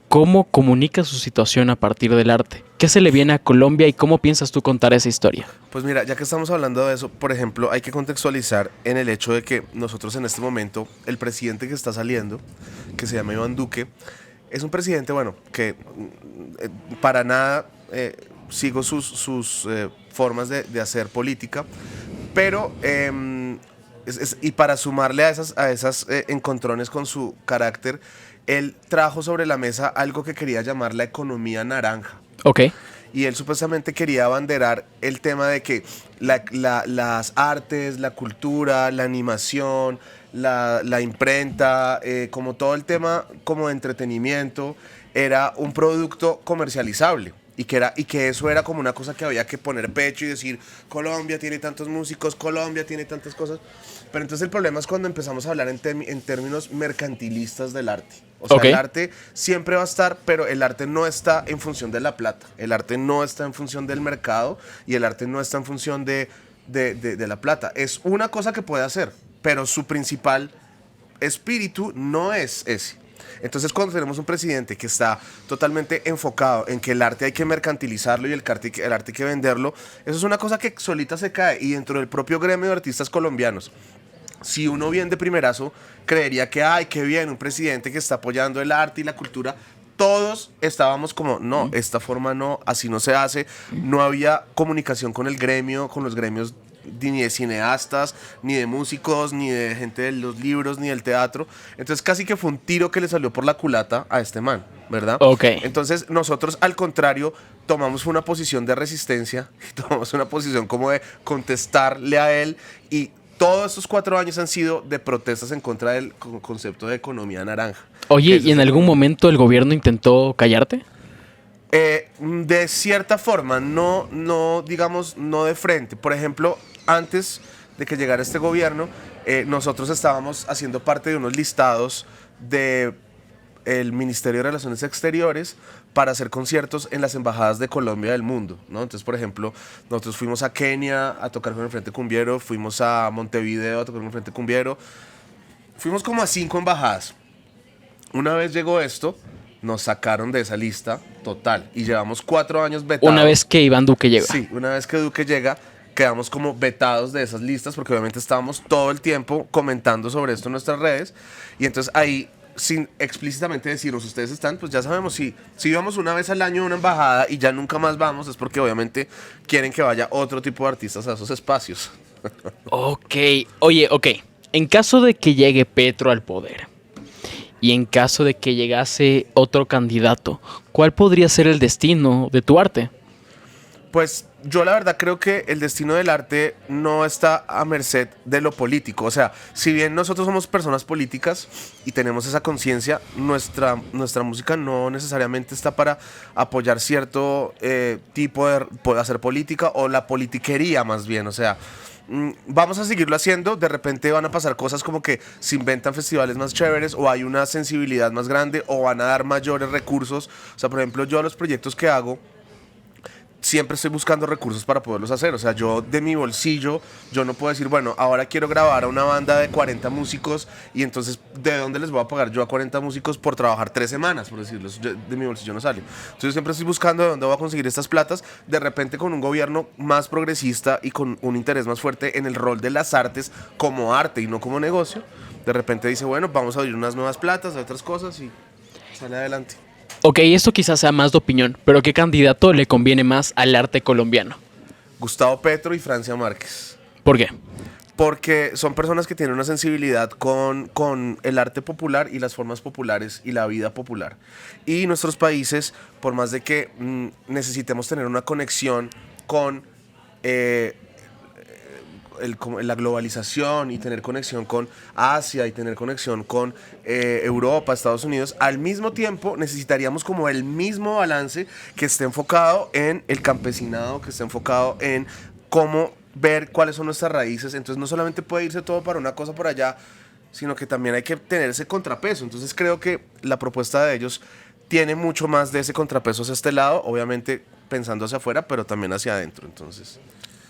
cómo comunica su situación a partir del arte? ¿Qué se le viene a Colombia y cómo piensas tú contar esa historia? Pues mira, ya que estamos hablando de eso, por ejemplo, hay que contextualizar en el hecho de que nosotros en este momento, el presidente que está saliendo, que se llama Iván Duque, es un presidente, bueno, que para nada sigo sus formas de hacer política, pero y para sumarle a esas encontrones con su carácter, él trajo sobre la mesa algo que quería llamar la economía naranja. Ok. Y él supuestamente quería abanderar el tema de que las artes, la cultura, la animación, la imprenta, como todo el tema como de entretenimiento, era un producto comercializable. Y que eso era como una cosa que había que poner pecho y decir, Colombia tiene tantos músicos, Colombia tiene tantas cosas. Pero entonces el problema es cuando empezamos a hablar en términos mercantilistas del arte. O sea, Okay. el arte siempre va a estar, pero el arte no está en función de la plata. El arte no está en función del mercado y el arte no está en función de la plata. Es una cosa que puede hacer, pero su principal espíritu no es ese. Entonces, cuando tenemos un presidente que está totalmente enfocado en que el arte hay que mercantilizarlo y el arte hay que venderlo, eso es una cosa que solita se cae. Y dentro del propio gremio de artistas colombianos, si uno bien de primerazo creería que, ay, qué bien, un presidente que está apoyando el arte y la cultura, todos estábamos como, no, esta forma no, así no se hace. No había comunicación con el gremio, con los gremios ni de cineastas, ni de músicos, ni de gente de los libros, ni del teatro. Entonces casi que fue un tiro que le salió por la culata a este man, ¿verdad? Ok. Entonces nosotros al contrario tomamos una posición de resistencia, tomamos una posición como de contestarle a él y todos estos 4 años han sido de protestas en contra del concepto de economía naranja. Oye, ¿y en algún momento el gobierno intentó callarte? De cierta forma, no, digamos, no de frente. Por ejemplo, antes de que llegara este gobierno, nosotros estábamos haciendo parte de unos listados de el Ministerio de Relaciones Exteriores para hacer conciertos en las embajadas de Colombia del mundo, ¿no? Entonces, por ejemplo, nosotros fuimos a Kenia a tocar con el Frente Cumbiero, fuimos a Montevideo a tocar con el Frente Cumbiero, fuimos como a 5 embajadas. Una vez llegó esto, nos sacaron de esa lista total y llevamos 4 años vetados. Una vez que Iván Duque llega. Sí, una vez que Duque llega, quedamos como vetados de esas listas porque obviamente estábamos todo el tiempo comentando sobre esto en nuestras redes y entonces ahí, sin explícitamente decirnos ustedes están, pues ya sabemos, si vamos una vez al año a una embajada y ya nunca más vamos, es porque obviamente quieren que vaya otro tipo de artistas a esos espacios. Ok. Oye, ok. En caso de que llegue Petro al poder y en caso de que llegase otro candidato, ¿cuál podría ser el destino de tu arte? Pues yo la verdad creo que el destino del arte no está a merced de lo político. O sea, si bien nosotros somos personas políticas y tenemos esa conciencia, nuestra música no necesariamente está para apoyar cierto tipo de hacer política o la politiquería más bien. O sea, vamos a seguirlo haciendo. De repente van a pasar cosas como que se inventan festivales más chéveres o hay una sensibilidad más grande o van a dar mayores recursos. O sea, por ejemplo, yo los proyectos que hago siempre estoy buscando recursos para poderlos hacer. O sea, yo de mi bolsillo, yo no puedo decir, bueno, ahora quiero grabar a una banda de 40 músicos y entonces, ¿de dónde les voy a pagar yo a 40 músicos por trabajar 3 semanas, por decirlo? Eso de mi bolsillo no sale. Entonces, yo siempre estoy buscando de dónde voy a conseguir estas platas. De repente, con un gobierno más progresista y con un interés más fuerte en el rol de las artes como arte y no como negocio, de repente dice, bueno, vamos a abrir unas nuevas platas, a otras cosas y sale adelante. Ok, esto quizás sea más de opinión, pero ¿qué candidato le conviene más al arte colombiano? Gustavo Petro y Francia Márquez. ¿Por qué? Porque son personas que tienen una sensibilidad con el arte popular y las formas populares y la vida popular. Y nuestros países, por más de que necesitemos tener una conexión con como la globalización y tener conexión con Asia y tener conexión con Europa, Estados Unidos, al mismo tiempo necesitaríamos como el mismo balance que esté enfocado en el campesinado, que esté enfocado en cómo ver cuáles son nuestras raíces. Entonces no solamente puede irse todo para una cosa por allá, sino que también hay que tener ese contrapeso. Entonces creo que la propuesta de ellos tiene mucho más de ese contrapeso hacia este lado, obviamente pensando hacia afuera, pero también hacia adentro. Entonces,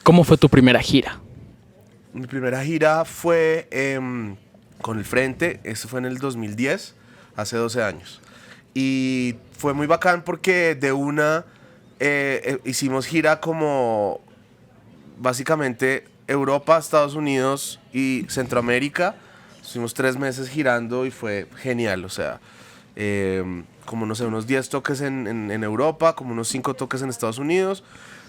¿Cómo fue tu primera gira? mi primera gira fue con el Frente, eso fue en el 2010, hace 12 años. Y fue muy bacán porque de una hicimos gira como básicamente Europa, Estados Unidos y Centroamérica. Estuvimos 3 meses girando y fue genial, o sea, como no sé, unos 10 toques en Europa, como unos 5 toques en Estados Unidos,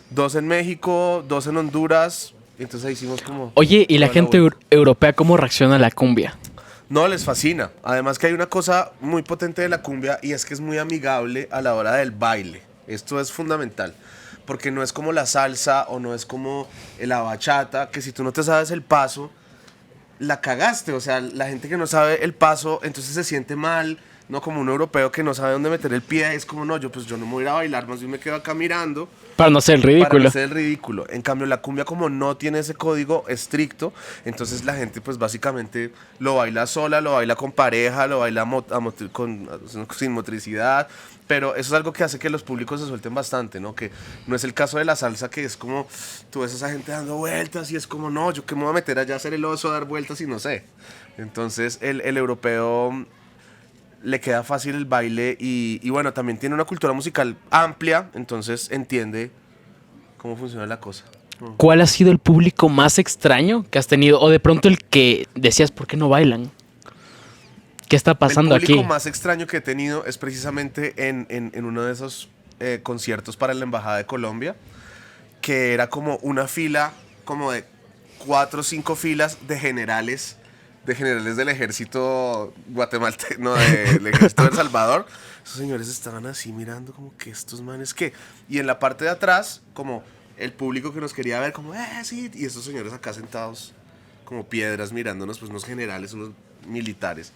2 en México, 2 en Honduras. Entonces ahí hicimos como... Oye, ¿y la toda gente vuelta. europea cómo reacciona a la cumbia? No, les fascina. Además que hay una cosa muy potente de la cumbia y es que es muy amigable a la hora del baile. Esto es fundamental. Porque no es como la salsa o no es como la bachata, que si tú no te sabes el paso, la cagaste. O sea, la gente que no sabe el paso, entonces se siente mal, ¿no? Como un europeo que no sabe dónde meter el pie. Es como, no, yo no me voy a ir a bailar, más bien me quedo acá mirando. Para no ser el Para ridículo. no ser el ridículo. En cambio, la cumbia como no tiene ese código estricto, entonces la gente pues básicamente lo baila sola, lo baila con pareja, lo baila sin motricidad, pero eso es algo que hace que los públicos se suelten bastante, ¿no? Que no es el caso de la salsa, que es como, tú ves a esa gente dando vueltas y es como, no, yo qué me voy a meter allá a hacer el oso, a dar vueltas y no sé. Entonces el europeo le queda fácil el baile y bueno, también tiene una cultura musical amplia, entonces entiende cómo funciona la cosa. ¿Cuál ha sido el público más extraño que has tenido? O de pronto el que decías, ¿por qué no bailan? ¿Qué está pasando El público aquí? más extraño que he tenido es precisamente en uno de esos conciertos para la Embajada de Colombia, que era como una fila, como de 4 o 5 filas de generales del ejército guatemalteco, no, del ejército de El Salvador. Esos señores estaban así mirando como que estos manes qué. Y en la parte de atrás, como el público que nos quería ver, como, sí. Y estos señores acá sentados como piedras mirándonos, pues unos generales, unos militares.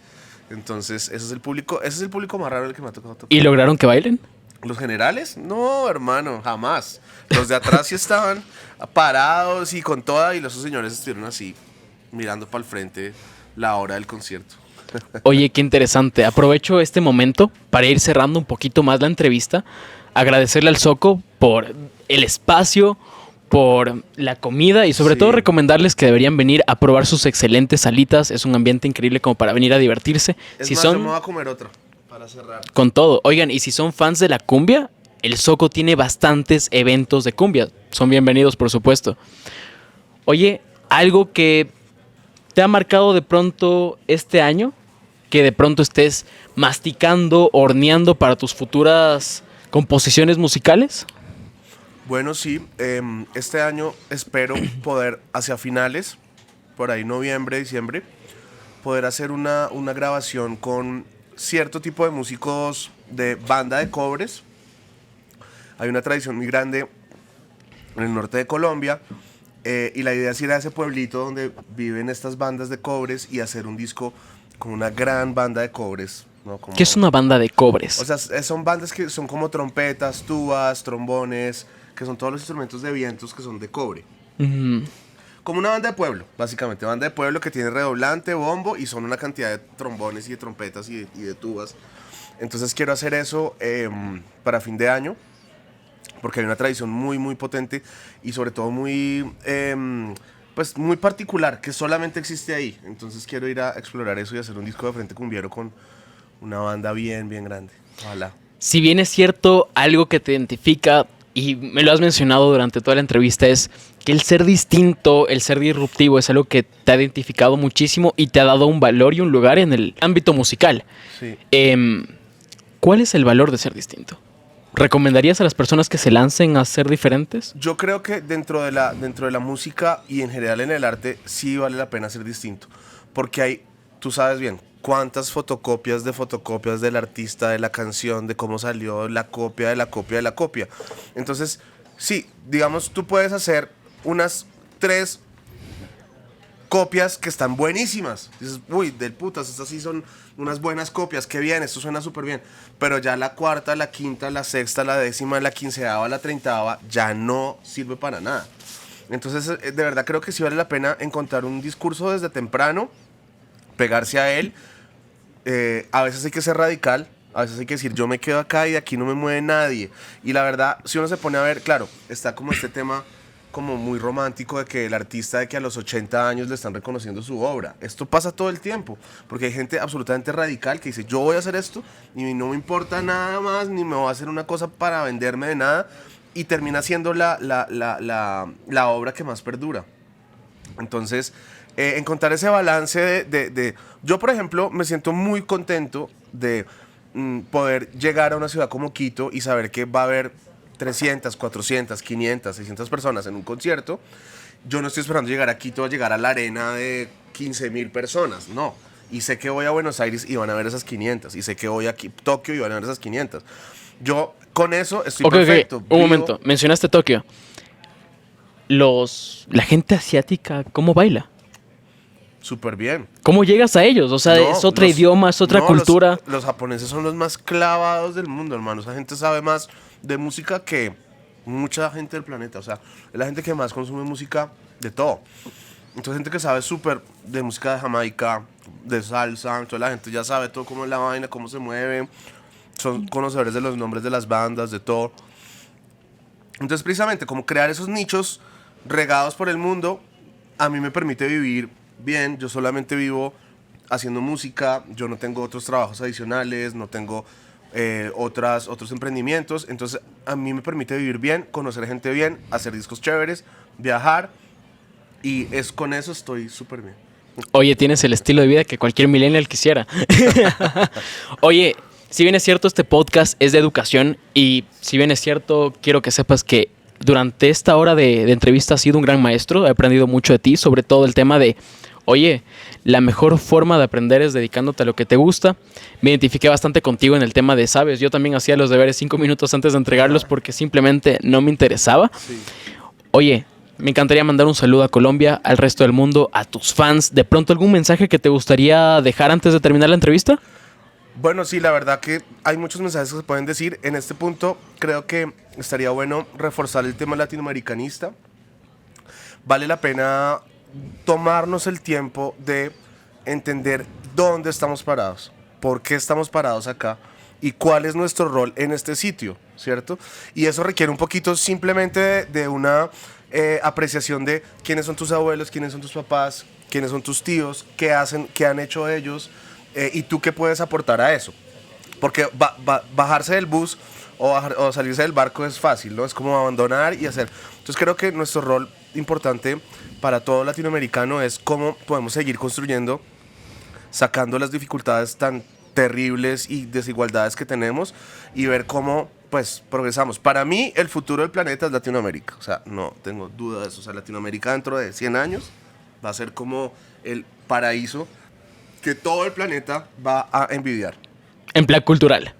Entonces, ese es el público más raro el que me ha tocado tocar. ¿Y lograron que bailen? ¿Los generales? No, hermano, jamás. Los de atrás sí estaban parados y con toda, y los señores estuvieron así, mirando para el frente la hora del concierto. Oye, qué interesante. Aprovecho este momento para ir cerrando un poquito más la entrevista. Agradecerle al Zoco por el espacio, por la comida y sobre Sí. todo recomendarles que deberían venir a probar sus excelentes salitas. Es un ambiente increíble como para venir a divertirse. Es Si más, yo me son voy a comer otra para cerrar. con todo. Oigan, y si son fans de la cumbia, el Zoco tiene bastantes eventos de cumbia. Son bienvenidos, por supuesto. Oye, algo que te ha marcado de pronto este año, que de pronto estés masticando, horneando para tus futuras composiciones musicales. Bueno, sí, este año espero poder, hacia finales, por ahí noviembre, diciembre, poder hacer una grabación con cierto tipo de músicos de banda de cobres. Hay una tradición muy grande en el norte de Colombia y la idea es ir a ese pueblito donde viven estas bandas de cobres y hacer un disco con una gran banda de cobres, ¿no? Como, ¿Qué es una banda de cobres? o sea, son bandas que son como trompetas, tubas, trombones, que son todos los instrumentos de vientos que son de cobre. Mm, Como una banda de pueblo, básicamente. Banda de pueblo que tiene redoblante, bombo y son una cantidad de trombones y de trompetas y de tubas. Entonces quiero hacer eso para fin de año, porque hay una tradición muy, muy potente y sobre todo muy, pues muy particular, que solamente existe ahí. Entonces quiero ir a explorar eso y hacer un disco de frente cumbiero con una banda bien, bien grande. Ojalá. Si bien es cierto, algo que te identifica, y me lo has mencionado durante toda la entrevista, es que el ser distinto, el ser disruptivo es algo que te ha identificado muchísimo y te ha dado un valor y un lugar en el ámbito musical. Sí. ¿Cuál es el valor de ser distinto? ¿Recomendarías a las personas que se lancen a ser diferentes? Yo creo que dentro de la música y en general en el arte sí vale la pena ser distinto. Porque hay, tú sabes bien, cuántas fotocopias del artista, de la canción, de cómo salió, la copia de la copia de la copia. Entonces, sí, digamos, tú puedes hacer unas 3 copias que están buenísimas. Dices, uy, del putas, estas sí son unas buenas copias, qué bien, esto suena súper bien. Pero ya la cuarta, la quinta, la sexta, la décima, la quinceava, la treintaava, ya no sirve para nada. Entonces, de verdad creo que sí vale la pena encontrar un discurso desde temprano, pegarse a él. A veces hay que ser radical, a veces hay que decir, yo me quedo acá y de aquí no me mueve nadie. Y la verdad, si uno se pone a ver, claro, está como este tema como muy romántico de que el artista de que a los 80 años le están reconociendo su obra. Esto pasa todo el tiempo, porque hay gente absolutamente radical que dice, yo voy a hacer esto y no me importa nada más, ni me voy a hacer una cosa para venderme de nada, y termina siendo la obra que más perdura. Entonces, encontrar ese balance Yo, por ejemplo, me siento muy contento de poder llegar a una ciudad como Quito y saber que va a haber 300, 400, 500, 600 personas en un concierto. Yo no estoy esperando llegar a Quito a llegar a la arena de 15.000 personas, no. Y sé que voy a Buenos Aires y van a ver esas 500. Y sé que voy a Tokio y van a ver esas 500. Yo con eso estoy perfecto. Ok, un momento. Mencionaste Tokio. La gente asiática, ¿cómo baila? Súper bien. ¿Cómo llegas a ellos? O sea, No, es otro idioma, es otra cultura. Los japoneses son los más clavados del mundo, hermano. Esa gente sabe más de música que mucha gente del planeta. O sea, es la gente que más consume música de todo. Entonces, gente que sabe súper de música de Jamaica, de salsa. Entonces, la gente ya sabe todo cómo es la vaina, cómo se mueve. Son conocedores de los nombres de las bandas, de todo. Entonces, precisamente, como crear esos nichos regados por el mundo, a mí me permite vivir bien. Yo solamente vivo haciendo música, yo no tengo otros trabajos adicionales, no tengo otros emprendimientos. Entonces, a mí me permite vivir bien, conocer gente bien, hacer discos chéveres, viajar, y con eso estoy súper bien. Oye, tienes el estilo de vida que cualquier millennial quisiera. Oye, si bien es cierto, este podcast es de educación, y si bien es cierto, quiero que sepas que durante esta hora de entrevista has sido un gran maestro. He aprendido mucho de ti, sobre todo el tema de, oye, la mejor forma de aprender es dedicándote a lo que te gusta. Me identifiqué bastante contigo en el tema de, sabes, yo también hacía los deberes 5 minutos antes de entregarlos porque simplemente no me interesaba. Sí. Oye, me encantaría mandar un saludo a Colombia, al resto del mundo, a tus fans. ¿De pronto algún mensaje que te gustaría dejar antes de terminar la entrevista? Bueno, sí, la verdad que hay muchos mensajes que se pueden decir. En este punto creo que estaría bueno reforzar el tema latinoamericanista. Vale la pena tomarnos el tiempo de entender dónde estamos parados, por qué estamos parados acá y cuál es nuestro rol en este sitio, ¿cierto? Y eso requiere un poquito simplemente de una apreciación de quiénes son tus abuelos, quiénes son tus papás, quiénes son tus tíos, qué hacen, qué han hecho ellos, y tú qué puedes aportar a eso. Porque bajarse del bus o salirse del barco es fácil, ¿no? Es como abandonar y hacer. Entonces creo que nuestro rol importante para todo latinoamericano es cómo podemos seguir construyendo, sacando las dificultades tan terribles y desigualdades que tenemos, y ver cómo pues progresamos. Para mí el futuro del planeta es Latinoamérica, o sea, no tengo duda de eso. O sea, Latinoamérica dentro de 100 años va a ser como el paraíso que todo el planeta va a envidiar. En plan cultural.